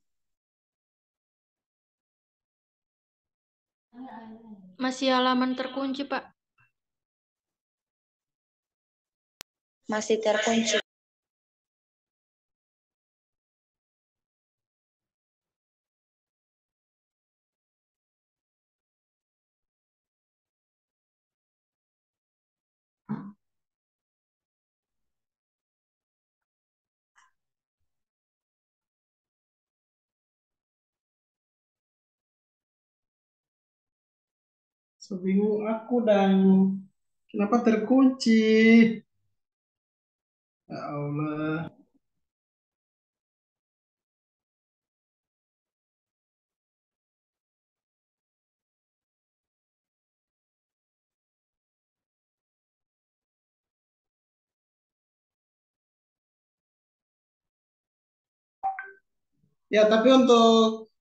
Masih halaman terkunci, Pak. Masih terkunci. Sebingung aku dan kenapa terkunci? Ya Allah. Ya, tapi untuk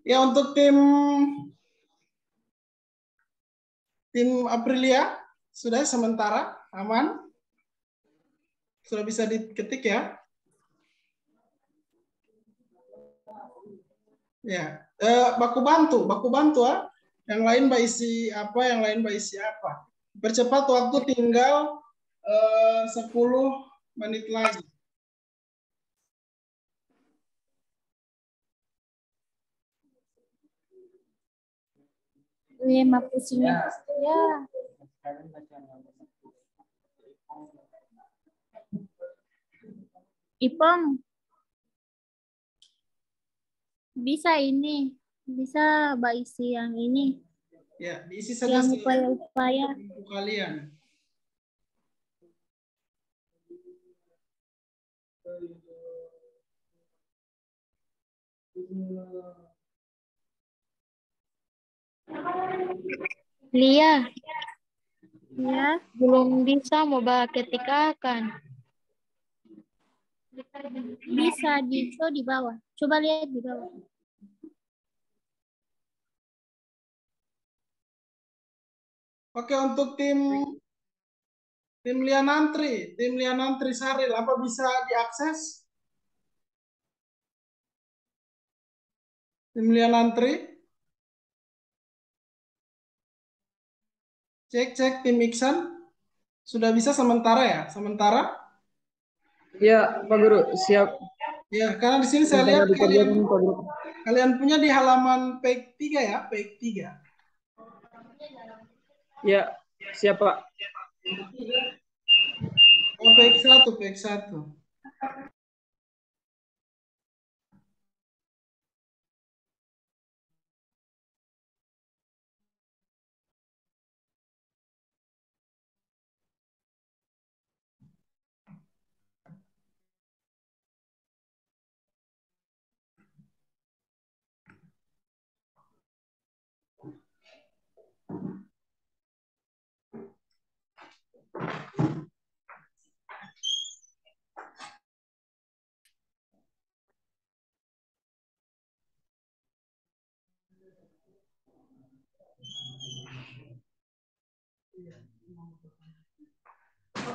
Ya, untuk tim Aprilia sudah sementara aman. Sudah bisa diketik ya. Ya, baku bantu ah. Yang lain mbak isi apa, yang lain mbak isi apa. Percepat waktu, tinggal 10 menit lagi. pusingnya. Ya. Ipong. Bisa ini. Bisa mbak isi yang ini. Ya, diisi saja yang upaya-upaya kalian. Lia. Ya, belum bisa mau ketikakan. Bisa di bawah. Coba lihat di bawah. Oke, untuk tim Lianantri Saril, apa bisa diakses? Tim Lianantri. Cek tim Iksan. Sudah bisa sementara ya? Sementara? Ya, Pak Guru, siap. Ya, karena di sini saya lihat kalian punya di halaman page 3 ya, page 3. Ya, siap Pak. Oh, page 1, page 1.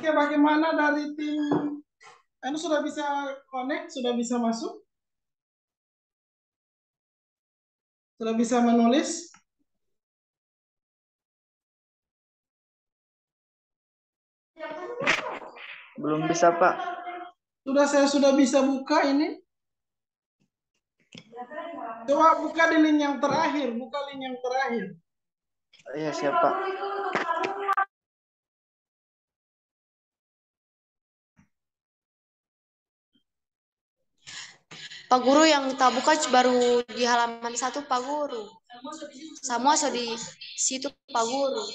Oke, bagaimana dari tim Anu sudah bisa connect, sudah bisa masuk? Sudah bisa menulis? Belum bisa, Pak. Saya sudah bisa buka ini. Coba buka di link yang terakhir, buka link yang terakhir. Iya, siap, Pak. Pak Guru yang tak buka baru di halaman 1, Pak Guru. Semua so di situ, Pak Guru.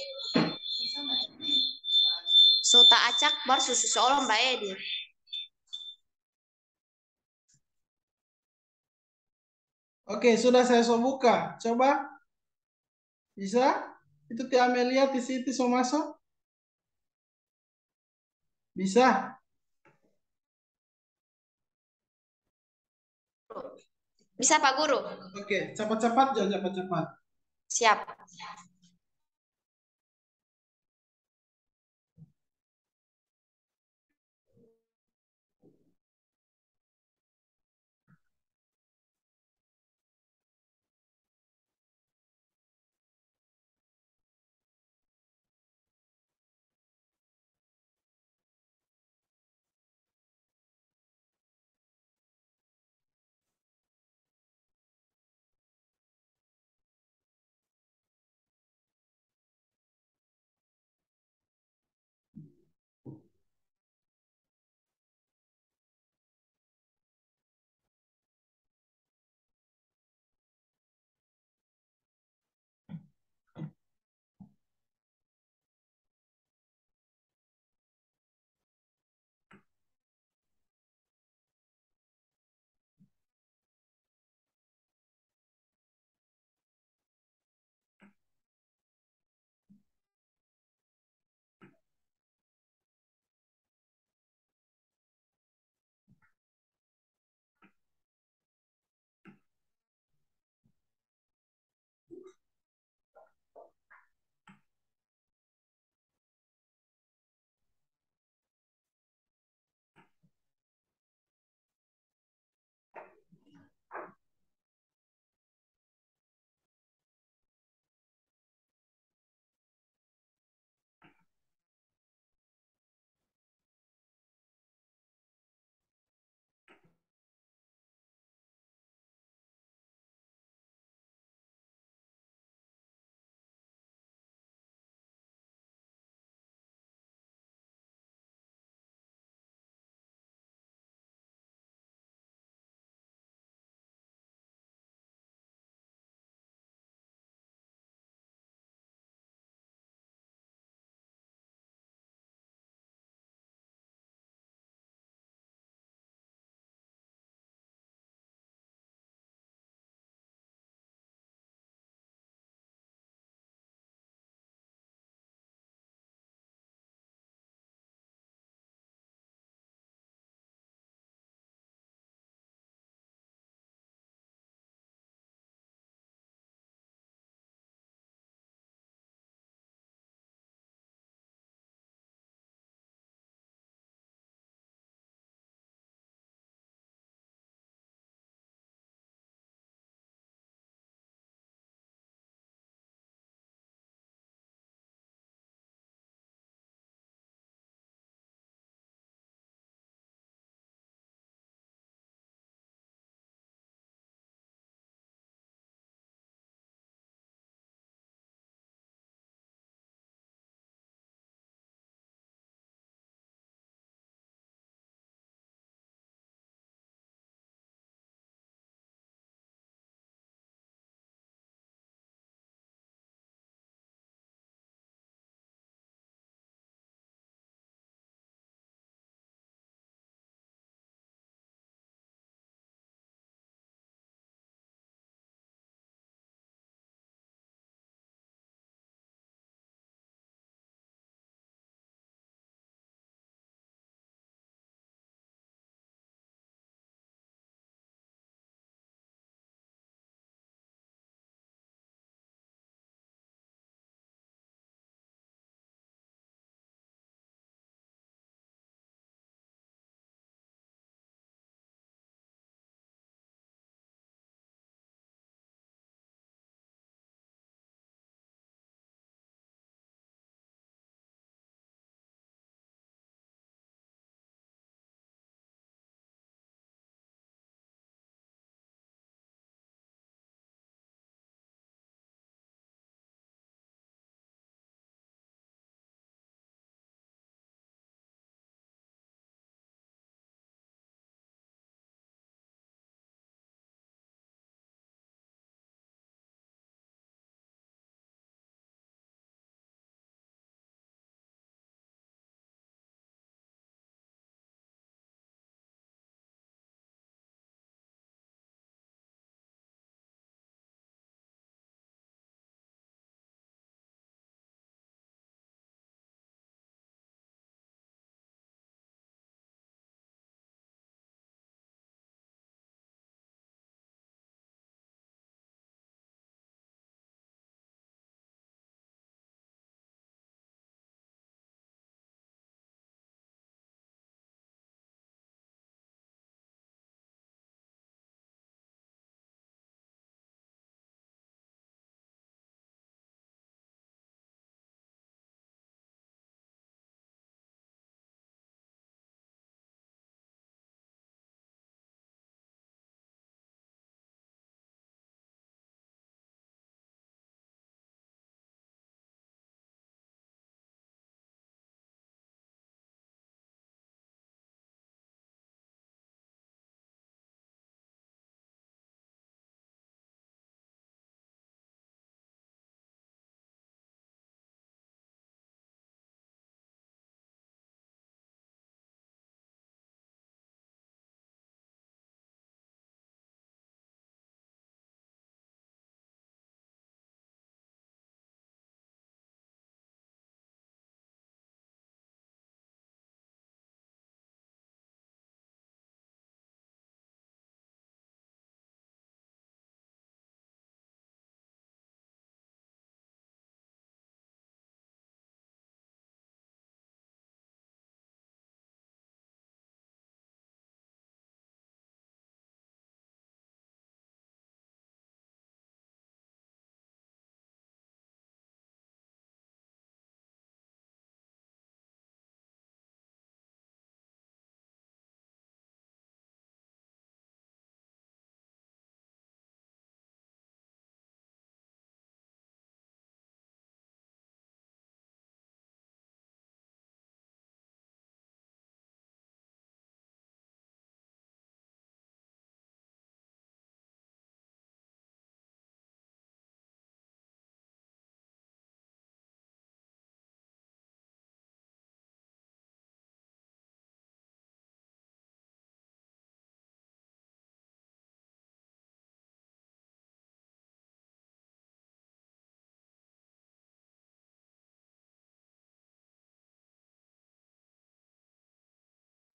So tak acak baru susu seolah Mbak Edi. Oke, sudah saya buka. Coba. Bisa? Itu Tia Amelia di situ so masuk? Bisa? Bisa, Pak Guru. Oke, cepat-cepat jangan cepat-cepat. Siap.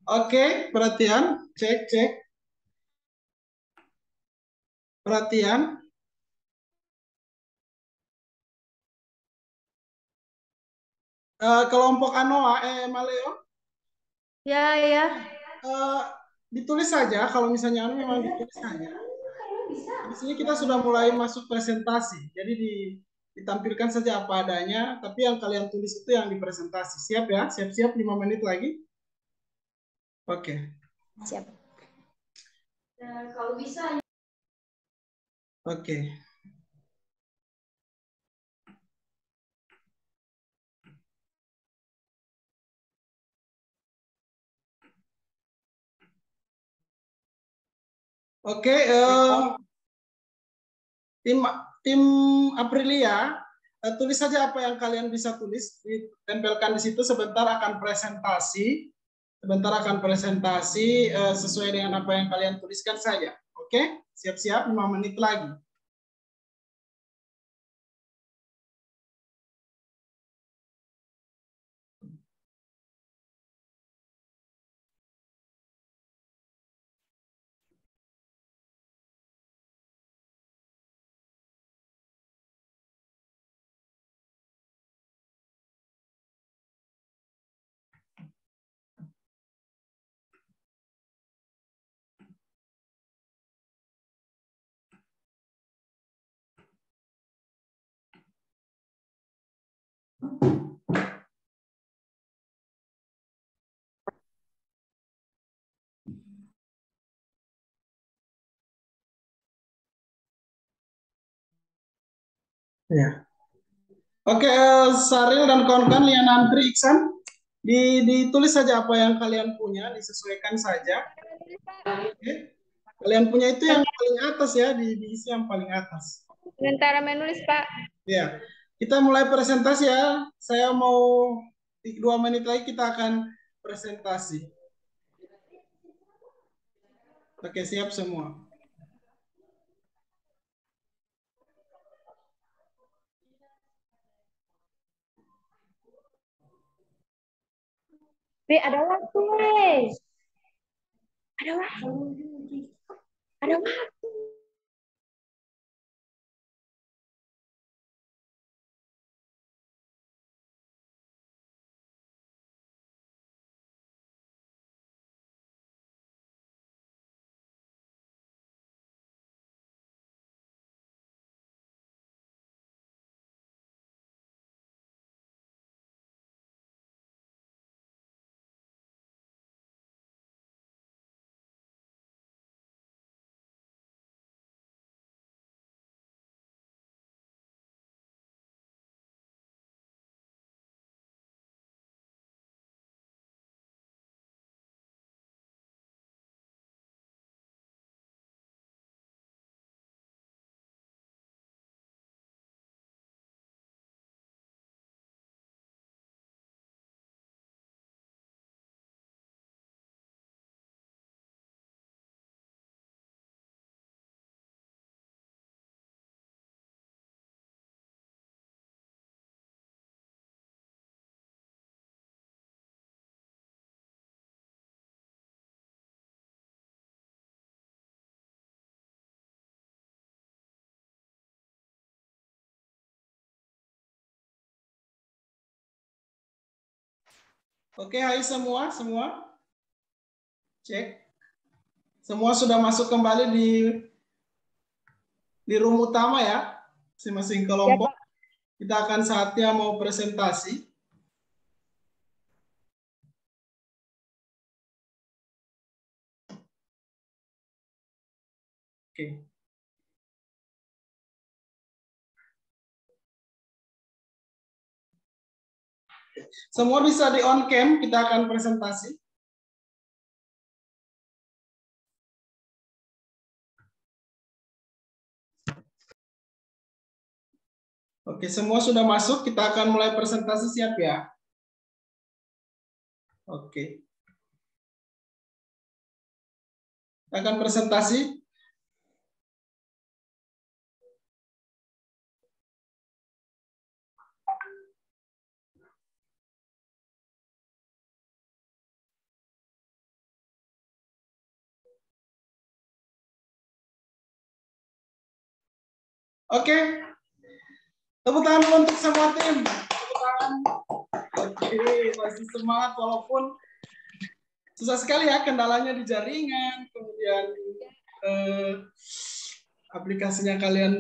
Oke, perhatian, cek, cek. Perhatian. Kelompok Anoa, Maleo, Ya, ya. eh, ditulis saja. Kalau misalnya Anu memang ditulis saja. Di sini kita sudah mulai masuk presentasi. Jadi ditampilkan saja apa adanya, tapi yang kalian tulis itu yang dipresentasi. Siap ya? Siap-siap 5 menit lagi. Oke. Siap. Kalau bisa. Oke. Oke, tim tim Aprilia, tulis saja apa yang kalian bisa tulis, ditempelkan di situ. Sebentar akan presentasi. Sebentar akan presentasi sesuai dengan apa yang kalian tuliskan saja. Oke, siap-siap 5 menit lagi. Ya. Oke, Saril dan kawan-kawan, Lian Antri, Iksan, ditulis saja apa yang kalian punya, disesuaikan saja. Oke. Kalian punya itu yang paling atas ya, diisi yang paling atas. Sementara menulis, Pak. Ya, kita mulai presentasi ya. Saya mau 2 menit lagi kita akan presentasi. Oke, siap semua. Ada waktu, weh. Ada waktu. Ada waktu. Oke, hai semua. Cek. Semua sudah masuk kembali di room utama ya, masing-masing kelompok. Kita akan saatnya mau presentasi. Oke. Semua bisa di on cam, kita akan presentasi. Oke, semua sudah masuk, kita akan mulai presentasi, siap ya? Oke. Kita akan presentasi. Oke. Tepuk tangan dulu untuk semua tim. Tepuk tangan. Oke, masih semangat walaupun susah sekali ya, kendalanya di jaringan, kemudian aplikasinya kalian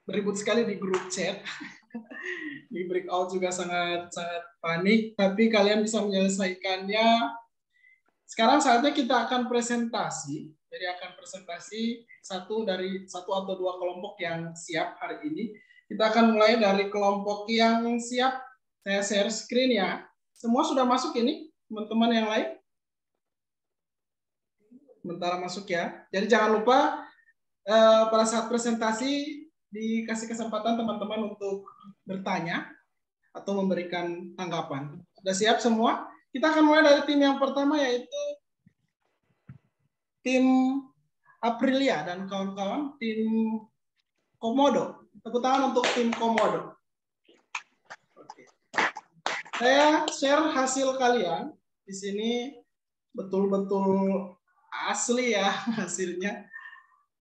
beribut sekali di grup chat. Di breakout juga sangat panik, tapi kalian bisa menyelesaikannya. Sekarang saatnya kita akan presentasi. Jadi akan presentasi satu atau dua kelompok yang siap hari ini. Kita akan mulai dari kelompok yang siap. Saya share screen ya. Semua sudah masuk ini, teman-teman yang lain? Sementara masuk ya. Jadi jangan lupa pada saat presentasi dikasih kesempatan teman-teman untuk bertanya atau memberikan tanggapan. Sudah siap semua? Kita akan mulai dari tim yang pertama, yaitu tim Aprilia dan kawan-kawan, tim Komodo. Tepuk tangan untuk tim Komodo. Oke. Saya share hasil kalian. Di sini betul-betul asli ya hasilnya.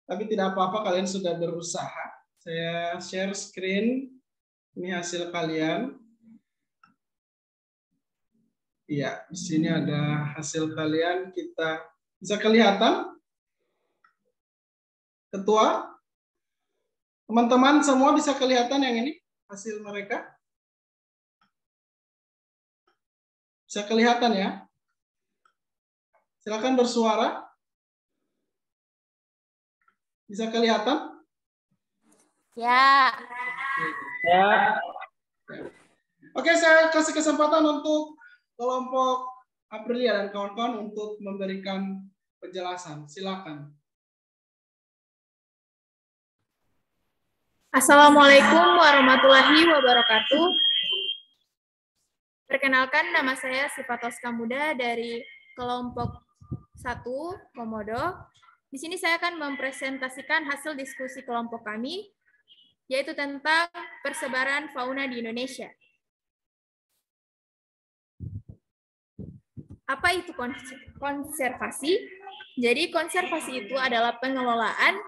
Tapi tidak apa-apa, kalian sudah berusaha. Saya share screen. Ini hasil kalian. Iya, di sini ada hasil kalian. Kita bisa kelihatan? Ketua? Teman-teman semua bisa kelihatan yang ini? Hasil mereka? Bisa kelihatan ya? Silakan bersuara. Bisa kelihatan? Ya. Ya. Oke, saya kasih kesempatan untuk kelompok Aprilia dan kawan-kawan untuk memberikan penjelasan. Silakan. Assalamualaikum warahmatullahi wabarakatuh. Perkenalkan, nama saya Sifatos Kamuda dari kelompok 1 Komodo. Di sini saya akan mempresentasikan hasil diskusi kelompok kami, yaitu tentang persebaran fauna di Indonesia. Apa itu konservasi? Jadi konservasi itu adalah pengelolaan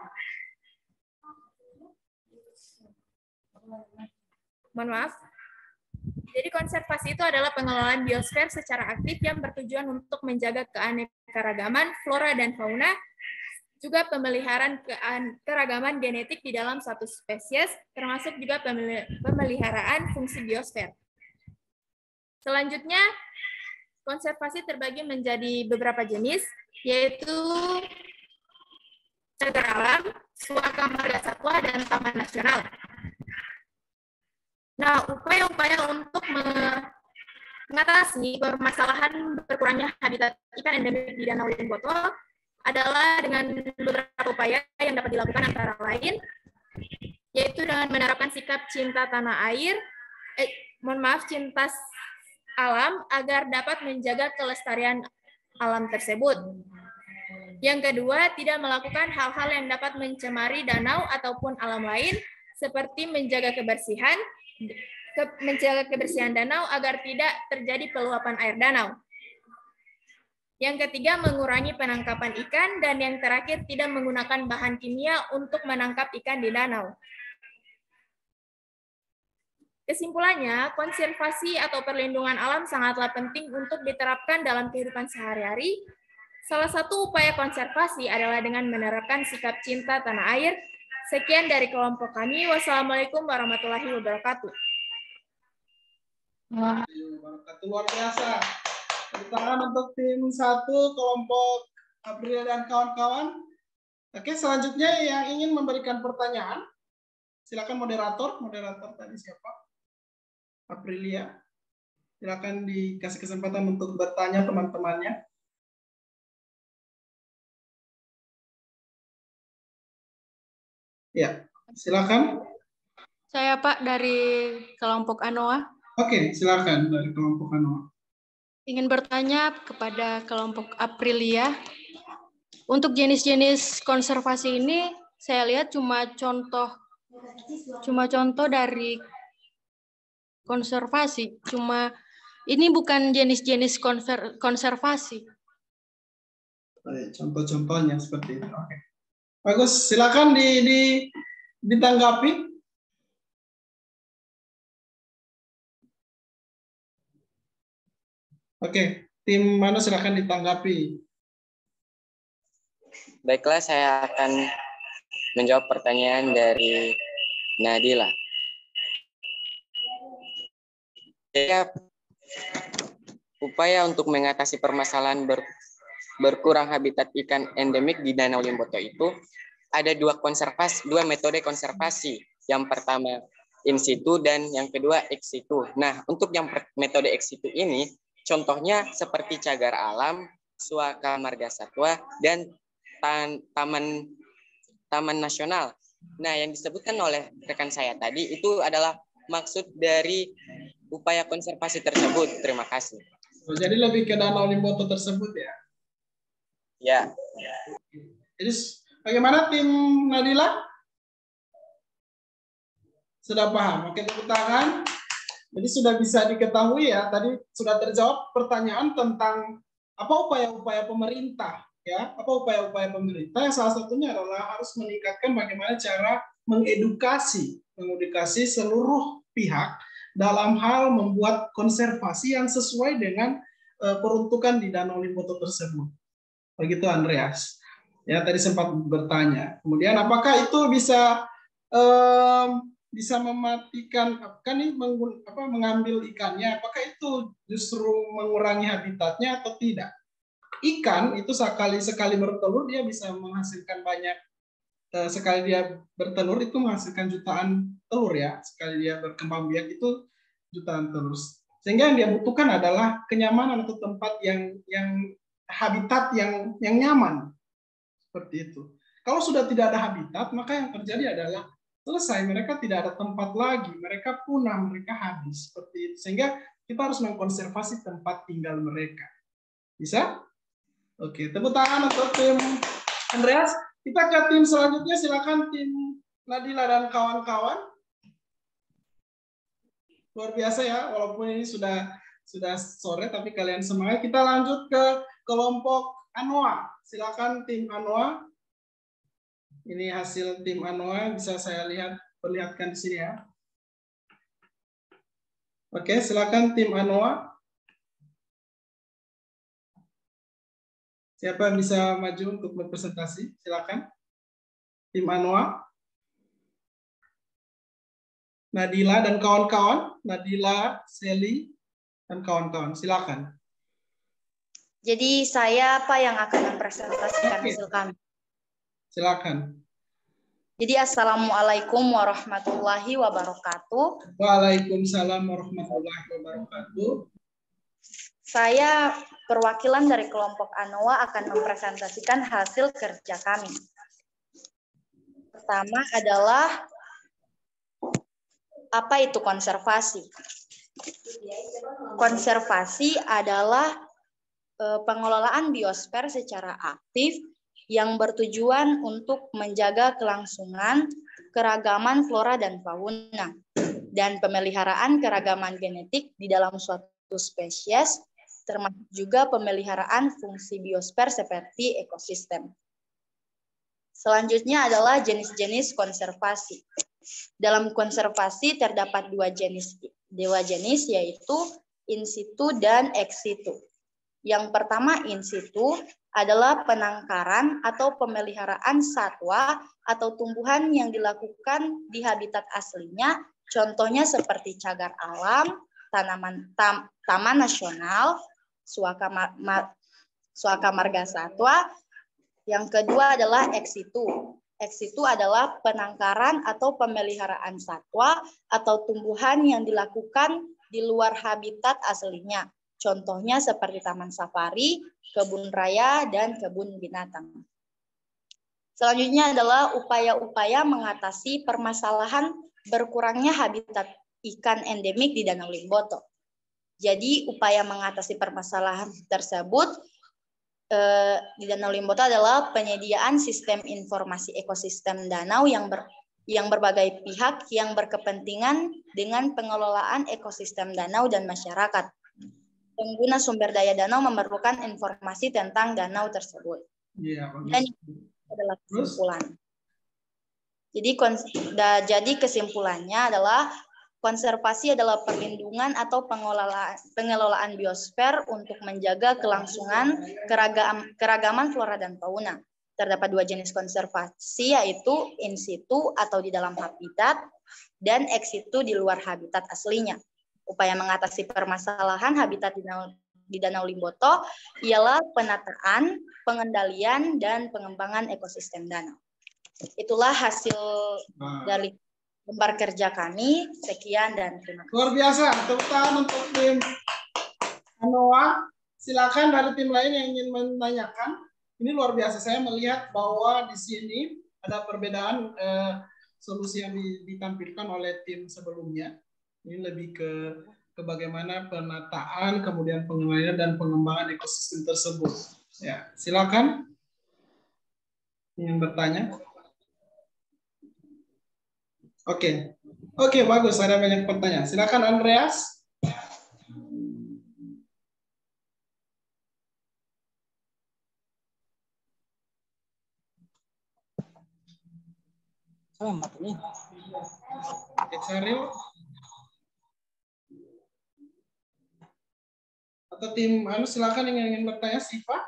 Jadi konservasi itu adalah pengelolaan biosfer secara aktif yang bertujuan untuk menjaga keanekaragaman flora dan fauna, juga pemeliharaan keragaman genetik di dalam suatu spesies, termasuk juga pemeliharaan fungsi biosfer. Selanjutnya, konservasi terbagi menjadi beberapa jenis, yaitu cagar alam, suaka marga satwa, dan taman nasional. Nah, upaya-upaya untuk mengatasi permasalahan berkurangnya habitat ikan endemik di Danau Limboto adalah dengan beberapa upaya yang dapat dilakukan antara lain, yaitu dengan menerapkan sikap cinta tanah air, cinta alam agar dapat menjaga kelestarian alam tersebut. Yang kedua, tidak melakukan hal-hal yang dapat mencemari danau ataupun alam lain, seperti menjaga kebersihan danau agar tidak terjadi peluapan air danau. Yang ketiga, mengurangi penangkapan ikan, dan yang terakhir, tidak menggunakan bahan kimia untuk menangkap ikan di danau. Kesimpulannya, konservasi atau perlindungan alam sangatlah penting untuk diterapkan dalam kehidupan sehari-hari. Salah satu upaya konservasi adalah dengan menerapkan sikap cinta tanah air. Sekian dari kelompok kami. Wassalamualaikum warahmatullahi wabarakatuh. Luar biasa. Tepuk tangan untuk tim 1 kelompok Aprilia dan kawan-kawan. Oke, selanjutnya yang ingin memberikan pertanyaan, silakan moderator tadi siapa? Aprilia. Silakan dikasih kesempatan untuk bertanya teman-temannya. Ya, silakan. Saya Pak dari kelompok ANOA. Oke, silakan dari kelompok ANOA. Ingin bertanya kepada kelompok Aprilia. Untuk jenis-jenis konservasi ini saya lihat cuma contoh dari konservasi. Cuma ini bukan jenis-jenis konservasi. Contoh-contohnya seperti itu. Oke. Bagus, silakan Ditanggapi? Oke, tim mana silakan ditanggapi. Baiklah, saya akan menjawab pertanyaan dari Nadila. Ya, upaya untuk mengatasi permasalahan berkurang habitat ikan endemik di Danau Limboto itu ada dua metode konservasi. Yang pertama in situ dan yang kedua ex situ. Nah, untuk yang metode ex situ ini, contohnya seperti cagar alam, suaka marga satwa, dan taman nasional. Nah, yang disebutkan oleh rekan saya tadi itu adalah maksud dari upaya konservasi tersebut. Terima kasih. Jadi lebih ke Danau Limboto tersebut ya? Ya. Jadi bagaimana tim Nadila? Sudah paham? Oke, tepuk tangan. Jadi sudah bisa diketahui ya, tadi sudah terjawab pertanyaan tentang apa upaya-upaya pemerintah. Ya, apa upaya-upaya pemerintah? Salah satunya adalah harus meningkatkan bagaimana cara mengedukasi seluruh pihak dalam hal membuat konservasi yang sesuai dengan peruntukan di Danau Limboto tersebut. Begitu Andreas. Ya, tadi sempat bertanya. Kemudian apakah itu bisa mematikan mengambil ikannya? Apakah itu justru mengurangi habitatnya atau tidak? Ikan itu sekali bertelur dia bisa menghasilkan banyak. Sekali dia bertelur itu menghasilkan jutaan telur ya. Sekali dia berkembang biak itu jutaan telur. Sehingga yang dia butuhkan adalah kenyamanan atau tempat yang habitat yang nyaman. Seperti itu. Kalau sudah tidak ada habitat, maka yang terjadi adalah selesai, mereka tidak ada tempat lagi, mereka punah, mereka habis. Seperti itu. Sehingga kita harus mengkonservasi tempat tinggal mereka. Bisa? Oke, tepuk tangan untuk tim Andreas. Kita ke tim selanjutnya, silakan tim Nadila dan kawan-kawan. Luar biasa ya, walaupun ini sudah sore, tapi kalian semangat. Kita lanjut ke kelompok Anoa. Silakan tim Anoa. Ini hasil tim Anoa, bisa saya perlihatkan di sini ya. Oke, silakan tim Anoa. Siapa yang bisa maju untuk berpresentasi? Silakan. Tim Anoa. Nadila dan kawan-kawan. Nadila, Sally, dan kawan-kawan. Silakan. Jadi saya yang akan mempresentasikan hasil kami. Silakan. Jadi Assalamualaikum warahmatullahi wabarakatuh. Waalaikumsalam warahmatullahi wabarakatuh. Saya perwakilan dari kelompok Anoa akan mempresentasikan hasil kerja kami. Pertama adalah apa itu konservasi? Konservasi adalah pengelolaan biosfer secara aktif yang bertujuan untuk menjaga kelangsungan keragaman flora dan fauna dan pemeliharaan keragaman genetik di dalam suatu spesies, termasuk juga pemeliharaan fungsi biosfer seperti ekosistem. Selanjutnya adalah jenis-jenis konservasi. Dalam konservasi terdapat dua jenis yaitu in situ dan ex situ. Yang pertama in situ adalah penangkaran atau pemeliharaan satwa atau tumbuhan yang dilakukan di habitat aslinya, contohnya seperti cagar alam, taman nasional, suaka marga satwa. Yang kedua adalah ex situ. Ex situ adalah penangkaran atau pemeliharaan satwa atau tumbuhan yang dilakukan di luar habitat aslinya. Contohnya seperti taman safari, kebun raya, dan kebun binatang. Selanjutnya adalah upaya-upaya mengatasi permasalahan berkurangnya habitat ikan endemik di Danau Limboto. Jadi upaya mengatasi permasalahan tersebut di Danau Limboto adalah penyediaan sistem informasi ekosistem danau yang berbagai pihak yang berkepentingan dengan pengelolaan ekosistem danau dan masyarakat. Pengguna sumber daya danau memerlukan informasi tentang danau tersebut. Iya, dan adalah kesimpulan. Jadi kesimpulannya adalah konservasi adalah perlindungan atau pengelolaan biosfer untuk menjaga kelangsungan keragaman flora dan fauna. Terdapat dua jenis konservasi, yaitu in situ atau di dalam habitat dan ex situ di luar habitat aslinya. Upaya mengatasi permasalahan habitat di Danau Limboto ialah penataan, pengendalian, dan pengembangan ekosistem danau. Itulah hasil dari lembar kerja kami. Sekian dan terima kasih. Luar biasa. Tepuk tangan untuk tim Anoa. Silakan dari tim lain yang ingin menanyakan. Ini luar biasa. Saya melihat bahwa di sini ada perbedaan solusi yang ditampilkan oleh tim sebelumnya. Ini lebih ke bagaimana penataan, kemudian pengendalian dan pengembangan ekosistem tersebut. Ya, silakan. Ingin bertanya? Oke, bagus. Ada banyak pertanyaan. Silakan Andreas. Selamat nih. Oke, Saril. Atau tim silakan yang ingin bertanya, Siva.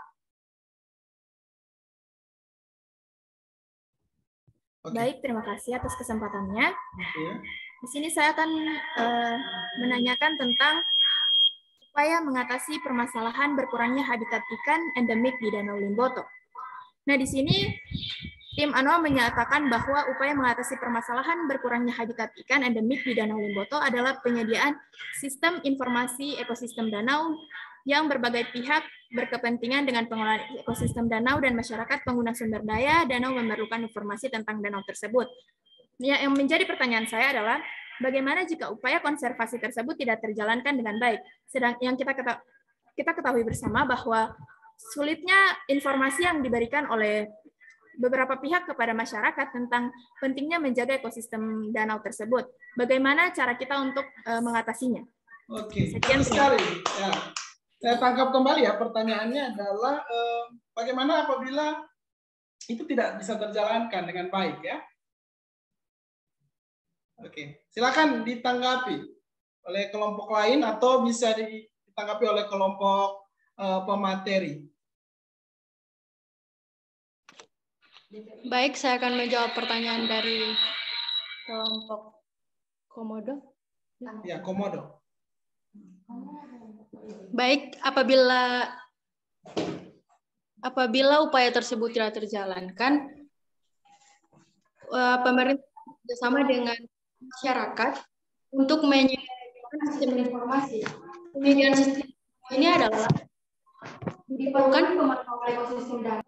Baik, terima kasih atas kesempatannya. Di sini saya akan menanyakan tentang upaya mengatasi permasalahan berkurangnya habitat ikan endemik di Danau Limboto. Nah, di sini tim ANOA menyatakan bahwa upaya mengatasi permasalahan berkurangnya habitat ikan endemik di Danau Limboto adalah penyediaan sistem informasi ekosistem danau yang berbagai pihak berkepentingan dengan pengelolaan ekosistem danau dan masyarakat pengguna sumber daya danau memerlukan informasi tentang danau tersebut. Yang menjadi pertanyaan saya adalah, bagaimana jika upaya konservasi tersebut tidak terjalankan dengan baik? Sedang yang kita ketahui bersama bahwa sulitnya informasi yang diberikan oleh beberapa pihak kepada masyarakat tentang pentingnya menjaga ekosistem danau tersebut. Bagaimana cara kita untuk mengatasinya? Oke, sekian sekali. Ya. Saya tangkap kembali ya, pertanyaannya adalah bagaimana apabila itu tidak bisa terjalankan dengan baik ya? Oke, silakan ditanggapi oleh kelompok lain atau bisa ditanggapi oleh kelompok pemateri. Baik, saya akan menjawab pertanyaan dari kelompok Komodo. Ya, Komodo. Baik, apabila upaya tersebut tidak terjalankan, pemerintah bersama dengan masyarakat untuk menyediakan sistem informasi. Penyediaan sistem ini adalah diperlukan pemantauan ekosistem danau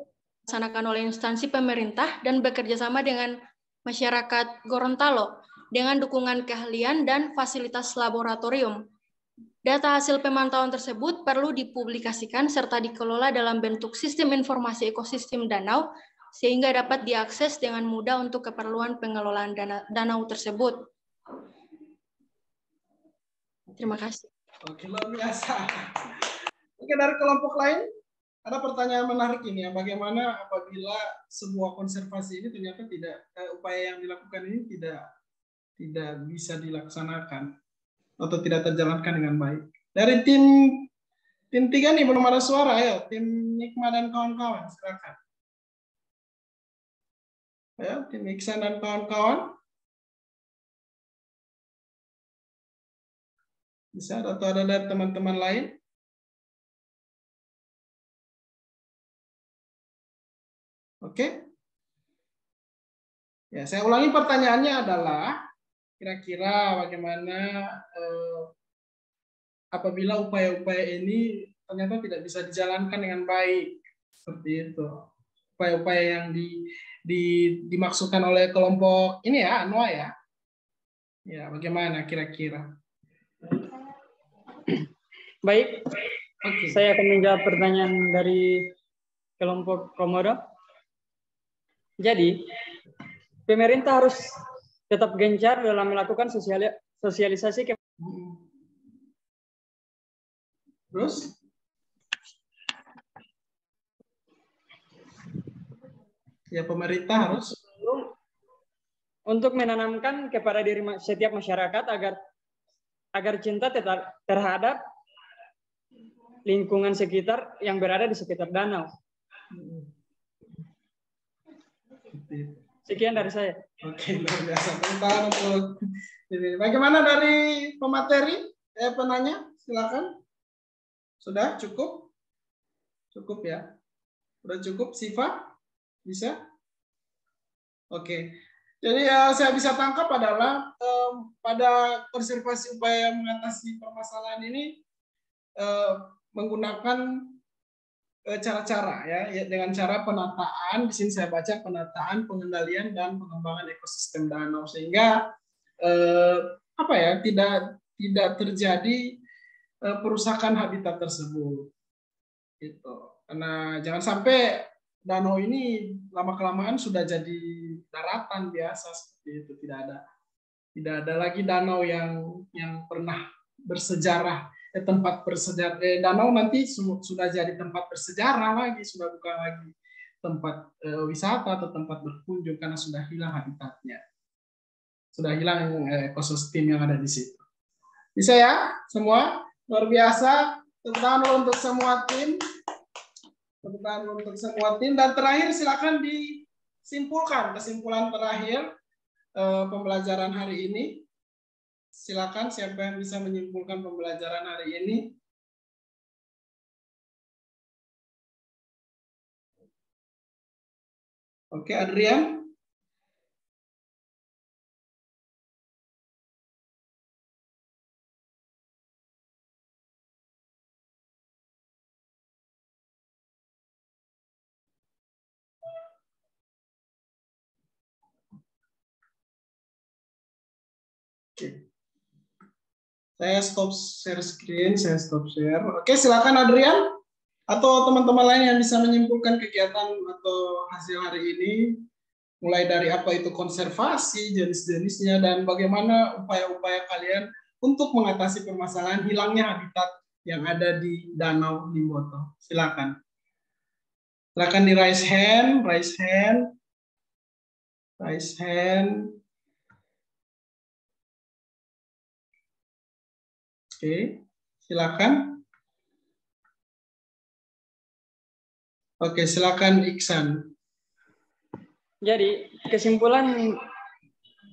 dilaksanakan oleh instansi pemerintah dan bekerja sama dengan masyarakat Gorontalo dengan dukungan keahlian dan fasilitas laboratorium. Data hasil pemantauan tersebut perlu dipublikasikan serta dikelola dalam bentuk sistem informasi ekosistem danau sehingga dapat diakses dengan mudah untuk keperluan pengelolaan danau tersebut. Terima kasih. Oke, luar biasa. Oke, dari kelompok lain ada pertanyaan menarik ini ya, bagaimana apabila sebuah konservasi ini ternyata upaya yang dilakukan ini tidak bisa dilaksanakan atau tidak terjalankan dengan baik. Dari tim 3 nih belum ada suara ya, tim Nikma dan kawan-kawan, silakan. Ya, tim Iksan dan kawan-kawan. Bisa atau ada dari teman-teman lain? Oke. Ya, saya ulangi pertanyaannya adalah kira-kira bagaimana apabila upaya-upaya ini ternyata tidak bisa dijalankan dengan baik, seperti itu. Upaya-upaya yang dimaksudkan oleh kelompok ini ya, ANOA ya. Ya, bagaimana kira-kira? Baik, saya akan menjawab pertanyaan dari kelompok Komodo. Jadi, pemerintah harus tetap gencar dalam melakukan sosialisasi. Terus? Ya, pemerintah harus untuk menanamkan kepada diri setiap masyarakat agar cinta terhadap lingkungan sekitar yang berada di sekitar danau. Sekian dari saya. Oke, luar biasa. Untuk ini. Bagaimana dari pemateri? Penanya, silakan. Sudah cukup? Cukup ya. Sudah cukup, Siva? Bisa? Oke. Jadi saya bisa tangkap adalah pada konservasi upaya mengatasi permasalahan ini menggunakan cara-cara ya, dengan cara penataan. Di sini saya baca penataan, pengendalian dan pengembangan ekosistem danau sehingga tidak terjadi perusakan habitat tersebut. Gitu. Karena jangan sampai danau ini lama-kelamaan sudah jadi daratan biasa seperti itu, tidak ada lagi danau yang pernah bersejarah, tempat bersejarah. Danau nanti sudah jadi tempat bersejarah lagi, sudah bukan lagi tempat wisata atau tempat berkunjung karena sudah hilang habitatnya, sudah hilang ekosistem yang ada di situ. Bisa ya semua, luar biasa. Tepuk tangan untuk semua tim. Tepuk tangan untuk semua tim. Dan terakhir silakan disimpulkan kesimpulan terakhir pembelajaran hari ini. Silakan siapa yang bisa menyimpulkan pembelajaran hari ini. Oke, Adrian. Oke. Saya stop share screen, saya stop share. Oke, silakan Adrian atau teman-teman lain yang bisa menyimpulkan kegiatan atau hasil hari ini, mulai dari apa itu konservasi, jenis-jenisnya, dan bagaimana upaya-upaya kalian untuk mengatasi permasalahan hilangnya habitat yang ada di Danau Limboto. Silakan. Silakan di raise hand, raise hand, raise hand. Oke, silakan. Oke, silakan Iksan. Jadi, kesimpulan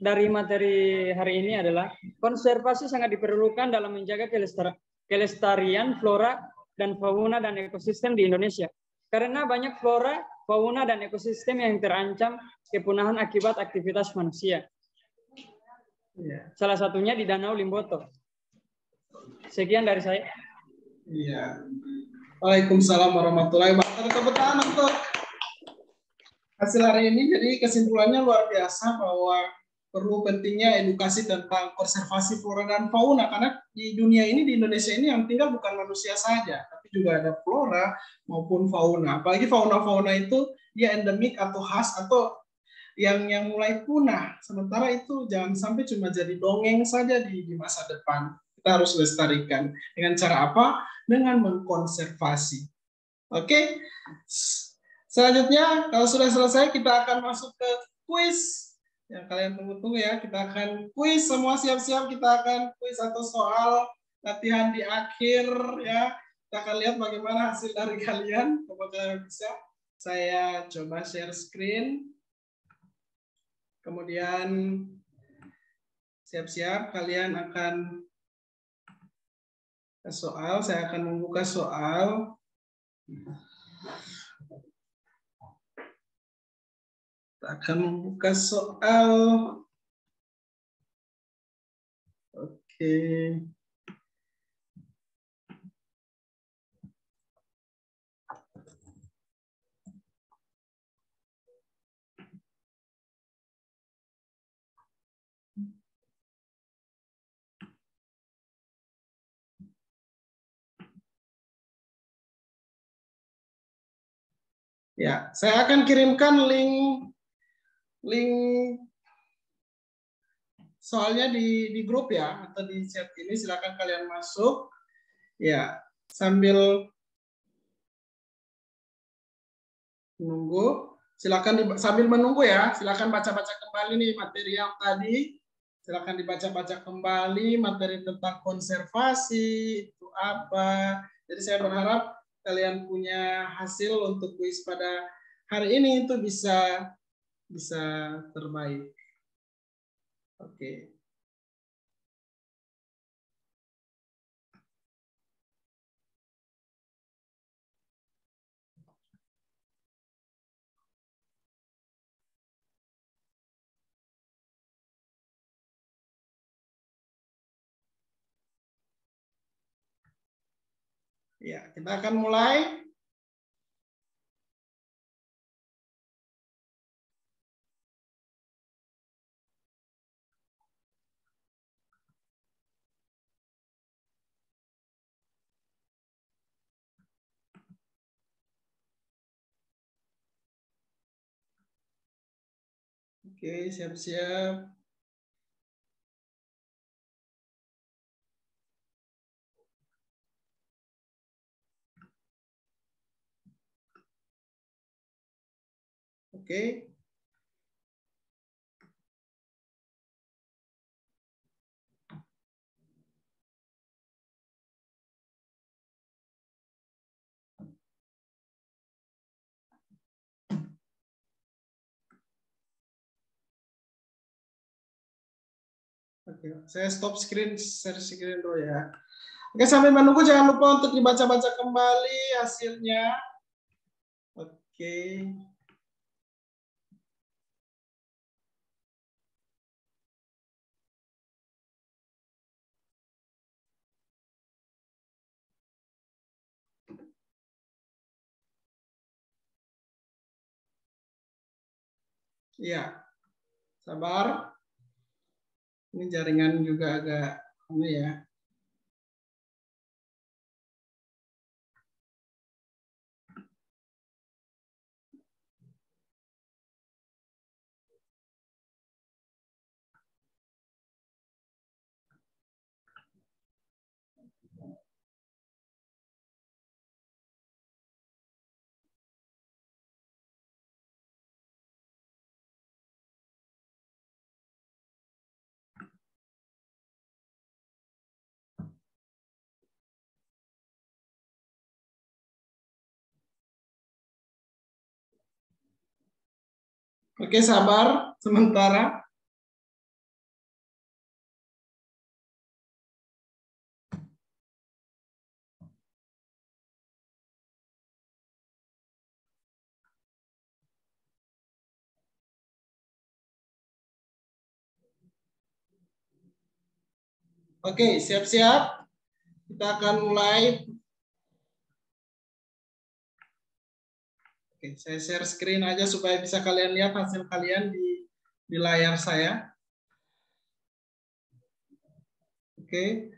dari materi hari ini adalah konservasi sangat diperlukan dalam menjaga kelestarian flora dan fauna dan ekosistem di Indonesia. Karena banyak flora, fauna, dan ekosistem yang terancam kepunahan akibat aktivitas manusia. Salah satunya di Danau Limboto. Sekian dari saya. Iya. Waalaikumsalam warahmatullahi wabarakatuh. Tepuk tangan untuk hasil hari ini. Jadi kesimpulannya luar biasa bahwa perlu pentingnya edukasi tentang konservasi flora dan fauna, karena di dunia ini, di Indonesia ini yang tinggal bukan manusia saja, tapi juga ada flora maupun fauna. Apalagi fauna-fauna itu dia endemik atau khas atau yang mulai punah. Sementara itu jangan sampai cuma jadi dongeng saja di masa depan. Kita harus lestarikan. Dengan cara apa? Dengan mengkonservasi. Oke. Selanjutnya, kalau sudah selesai, kita akan masuk ke kuis. Yang kalian tunggu-tunggu ya. Kita akan kuis. Semua siap-siap. Kita akan kuis atau soal latihan di akhir ya. Kita akan lihat bagaimana hasil dari kalian. Apakah bisa? Saya coba share screen. Kemudian siap-siap kalian akan soal, saya akan membuka soal. Kita akan membuka soal. Oke. Ya, saya akan kirimkan link soalnya di grup ya, atau di chat ini. Silakan kalian masuk. Ya, sambil menunggu, Silakan sambil menunggu ya, silakan baca-baca kembali nih materi yang tadi. Silakan dibaca-baca kembali materi tentang konservasi itu apa. Jadi saya berharap kalian punya hasil untuk kuis pada hari ini itu bisa terbaik. Oke. Ya, kita akan mulai. Oke, siap-siap. Oke. Oke, saya stop screen, share screen dulu ya. Oke, sambil menunggu jangan lupa untuk dibaca-baca kembali hasilnya. Oke. Iya, sabar. Ini jaringan juga agak ini ya. Oke, sabar sementara. Oke, siap-siap. Kita akan mulai. Oke, saya share screen aja supaya bisa kalian lihat hasil kalian di layar saya. Oke.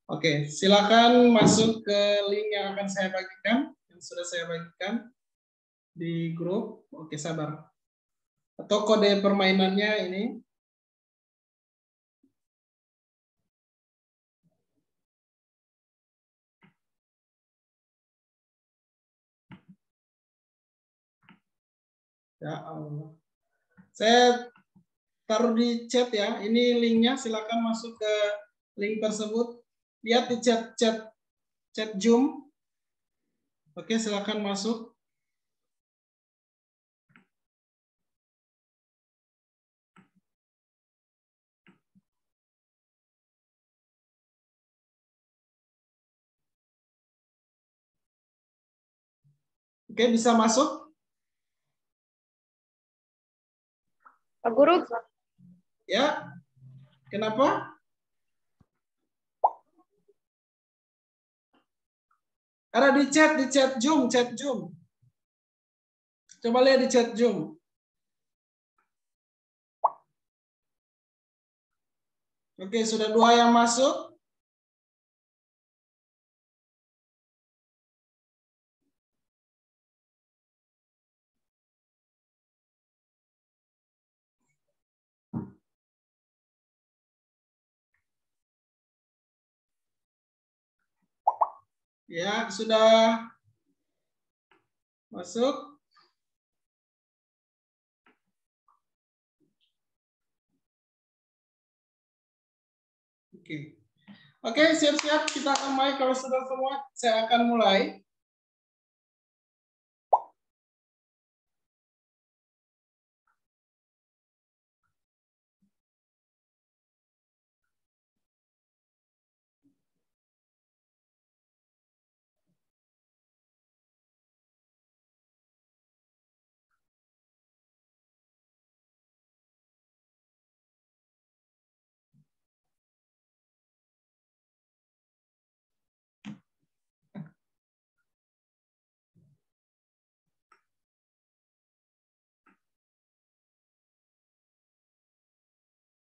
Oke, silakan masuk ke link yang akan saya bagikan, yang sudah saya bagikan di grup. Oke, sabar. Atau kode permainannya ini. Ya Allah. Saya taruh di chat ya. Ini linknya, silakan masuk ke link tersebut. Lihat di chat Zoom. Oke, silakan masuk. Oke, bisa masuk? Pak Guru. Ya. Kenapa? Ada di chat Zoom, Coba lihat di chat Zoom. Oke, sudah 2 yang masuk. Ya, sudah masuk. Oke. Oke, siap-siap. Kita akan mulai. Kalau sudah semua, saya akan mulai.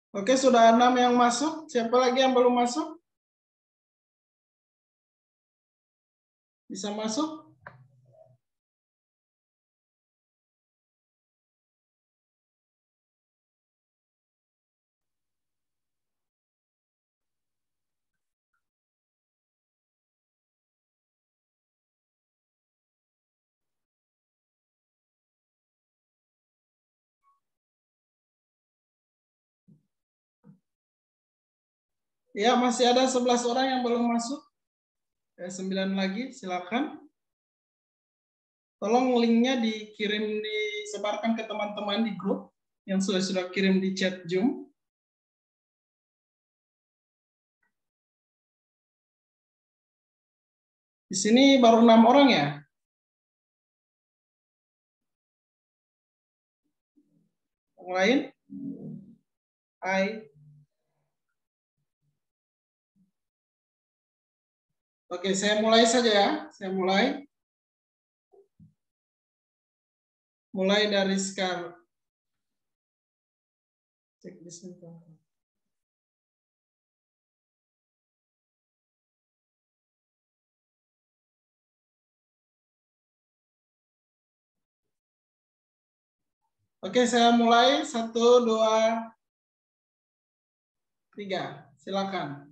Oke, sudah 6 yang masuk. Siapa lagi yang belum masuk? Bisa masuk? Ya, masih ada 11 orang yang belum masuk. 9 lagi, silakan. Tolong linknya dikirim, disebarkan ke teman-teman di grup yang sudah kirim di chat Zoom. Di sini baru 6 orang ya. Yang lain? Hai. Oke, saya mulai saja ya. Saya mulai. Mulai dari sekarang. Cek di sini. Oke, saya mulai. 1, 2, 3. Silakan.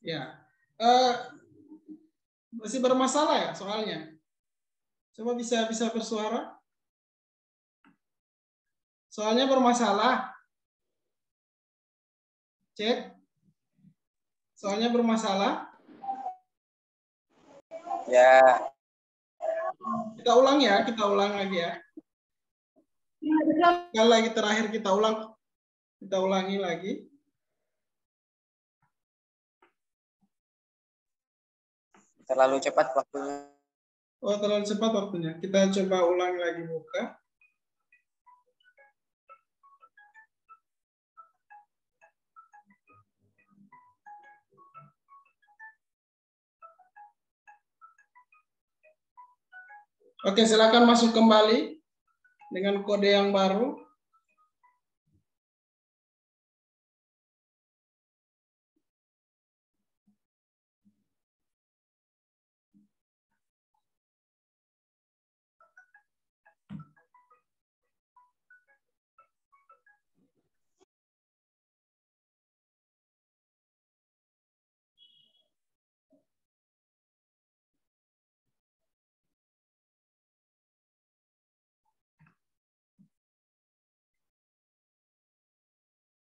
Ya, masih bermasalah ya soalnya. Coba bisa bersuara. Soalnya bermasalah. Cek. Soalnya bermasalah. Ya. Kita ulang ya, kita ulang lagi ya. Sekali lagi terakhir kita ulangi lagi. Terlalu cepat waktunya. Oh, terlalu cepat waktunya. Kita coba ulangi lagi buka. Oke, silakan masuk kembali dengan kode yang baru.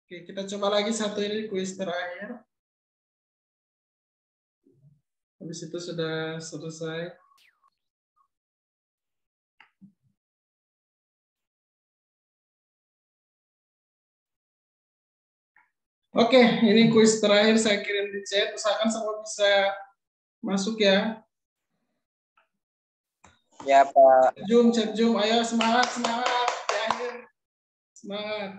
Oke, kita coba lagi satu ini kuis terakhir. Habis itu sudah selesai. Oke, ini kuis terakhir saya kirim di chat. Usahakan semua bisa masuk ya. Ya, Pak. Chat Zoom. Ayo semangat, semangat. Di akhir. Semangat.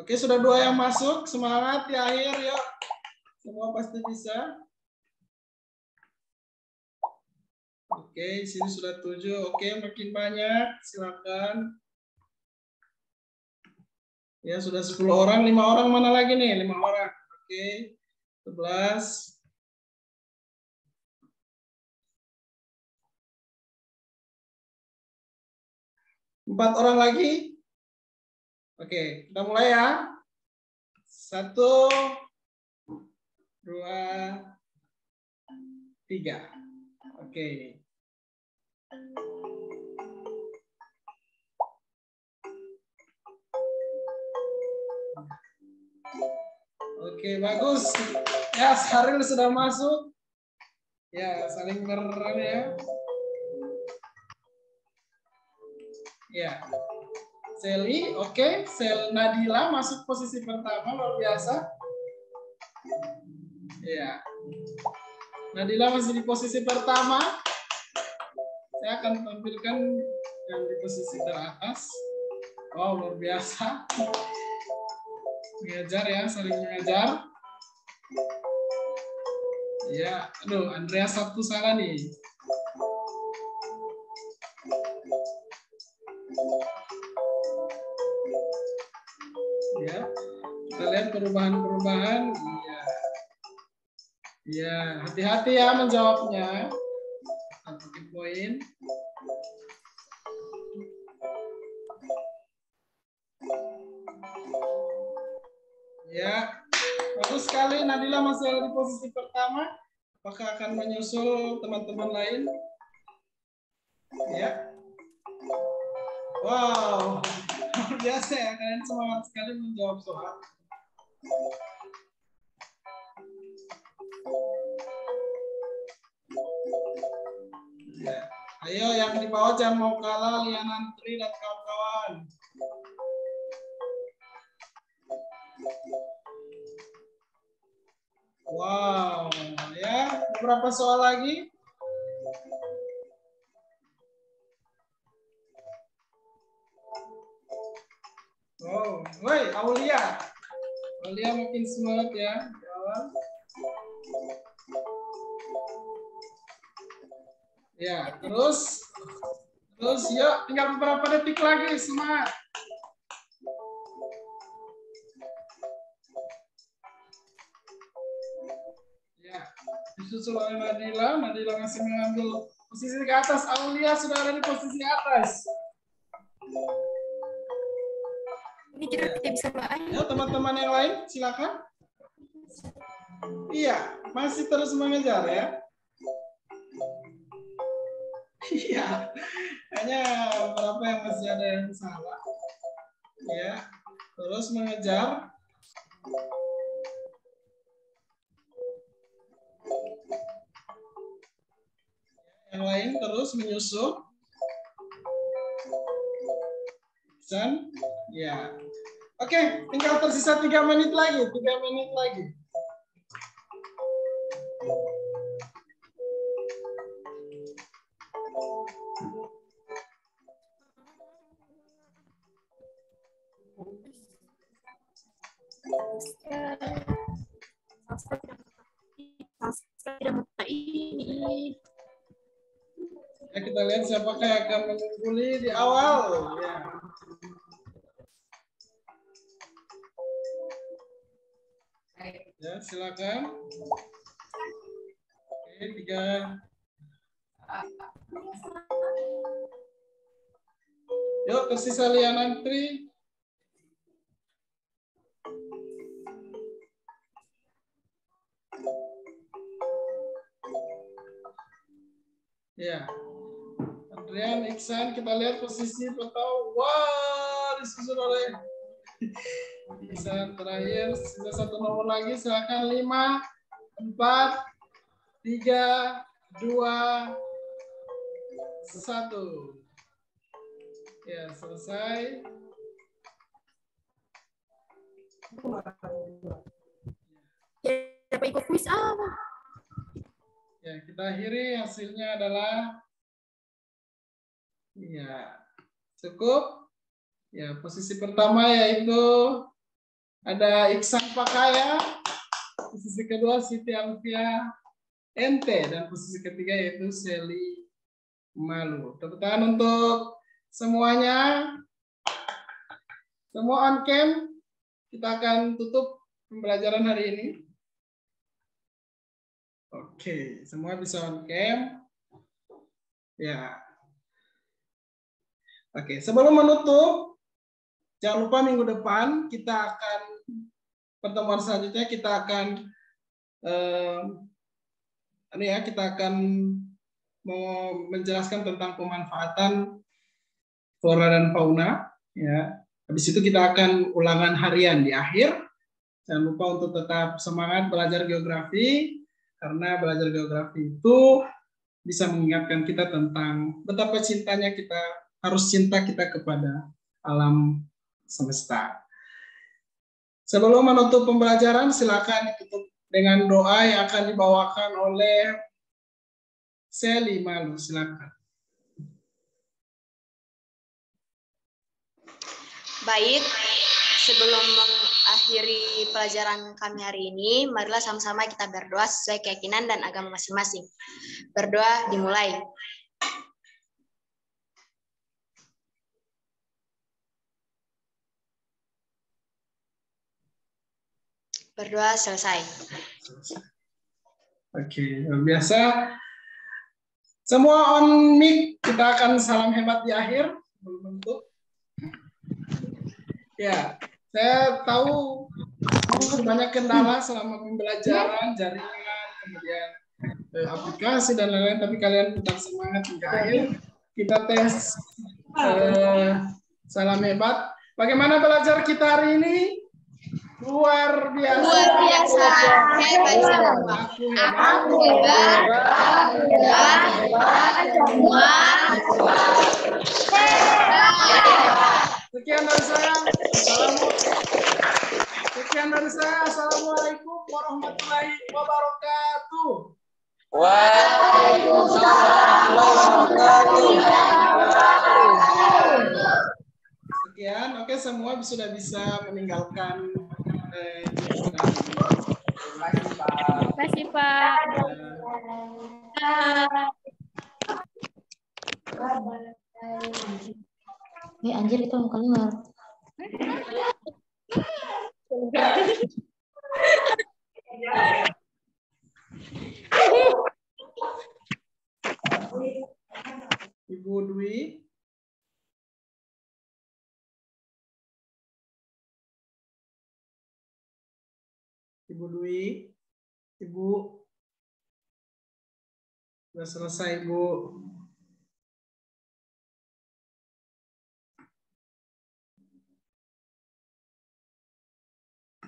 Oke, sudah 2 yang masuk. Semangat di akhir, yuk. Semua pasti bisa. Oke, sini sudah 7. Oke, makin banyak. Silakan. Ya, sudah 10 orang. 5 orang mana lagi nih? 5 orang. Oke, 11. Empat orang lagi. Oke, kita mulai ya. 1, 2, 3. Oke. Oke, bagus. Ya, Saril sudah masuk. Ya, saling ya. Ya. Seli, oke. Sel Nadila masuk posisi pertama, luar biasa. Ya. Nadila masih di posisi pertama. Saya akan tampilkan yang di posisi teratas. Wow, luar biasa. Mengejar ya, saling mengejar. Ya, aduh, Andreas satu salah nih. Ya, kita lihat perubahan-perubahan. Iya. Iya, hati-hati ya menjawabnya. Satu poin. Ya, bagus sekali. Nadila masih ada di posisi pertama. Apakah akan menyusul teman-teman lain? Ya. Wow, luar biasa ya. Kalian semangat sekali menjawab soal. Ya. Ayo yang di bawah jangan mau kalah, Lianan Tri dan kawan-kawan. Wow, ya beberapa soal lagi. Oh, woi, Aulia. Aulia makin semangat ya. Ya, terus yuk, tinggal beberapa detik lagi, semangat. Ya, disusul oleh Nadila. Nadila masih mengambil posisi ke atas. Aulia sudah ada di posisi atas. Ini kita bisa bahas. Ya, teman-teman yang lain, silakan. Iya, masih terus mengejar ya. Iya, hanya beberapa yang masih ada yang salah. Ya, terus mengejar. Yang lain terus menyusul. Dan ya. Oke, tinggal tersisa 3 menit lagi. 3 menit lagi. Ya, kita lihat siapakah yang akan mengungguli di awal. Ya. Ya, silakan. Oke, 3. Yuk, tersisa lian antri. Ya. Adrian, Iksan, kita lihat posisi petau. Wah, disusul oleh Iksan terakhir. Sudah 1 nomor lagi. Silakan 5, 4, 3, 2, 1. Ya, selesai. Dapat ikut kuis apa? Ya, kita akhiri, hasilnya adalah ya cukup. Ya, posisi pertama yaitu ada Iksan Pakaya, posisi kedua Siti Alfia NT, dan posisi ketiga yaitu Seli Malu. Tepuk tangan untuk semuanya. Semua on cam. Kita akan tutup pembelajaran hari ini. Oke, semua bisa on cam. Ya. Oke, sebelum menutup, jangan lupa minggu depan kita akan pertemuan selanjutnya kita akan kita akan mau menjelaskan tentang pemanfaatan flora dan fauna. Ya, habis itu kita akan ulangan harian di akhir. Jangan lupa untuk tetap semangat belajar geografi, karena belajar geografi itu bisa mengingatkan kita tentang betapa cintanya kita, harus cinta kita kepada alam semesta. Sebelum menutup pembelajaran, silakan ditutup dengan doa yang akan dibawakan oleh Seli Malu. Silakan. Baik, sebelum mengakhiri pelajaran kami hari ini, marilah sama-sama kita berdoa sesuai keyakinan dan agama masing-masing. Berdoa dimulai. Berdoa selesai. Oke, luar biasa. Semua on mic, kita akan salam hebat di akhir. Bentuk. Ya, saya tahu banyak kendala selama pembelajaran, jaringan, kemudian aplikasi dan lain-lain, tapi kalian tetap semangat hingga akhir. Kita tes salam hebat. Bagaimana belajar kita hari ini? Luar biasa. Luar biasa. Hebat semua. Aku hebat. Semua. Sekian dari saya. Assalamualaikum warahmatullahi wabarakatuh. Waalaikumsalam warahmatullahi wabarakatuh. Sekian, oke, semua sudah bisa meninggalkan. Terima kasih, Pak. Anjir, itu mukanya Ibu Dwi. Ibu Dwi. Ibu. Sudah selesai, Bu.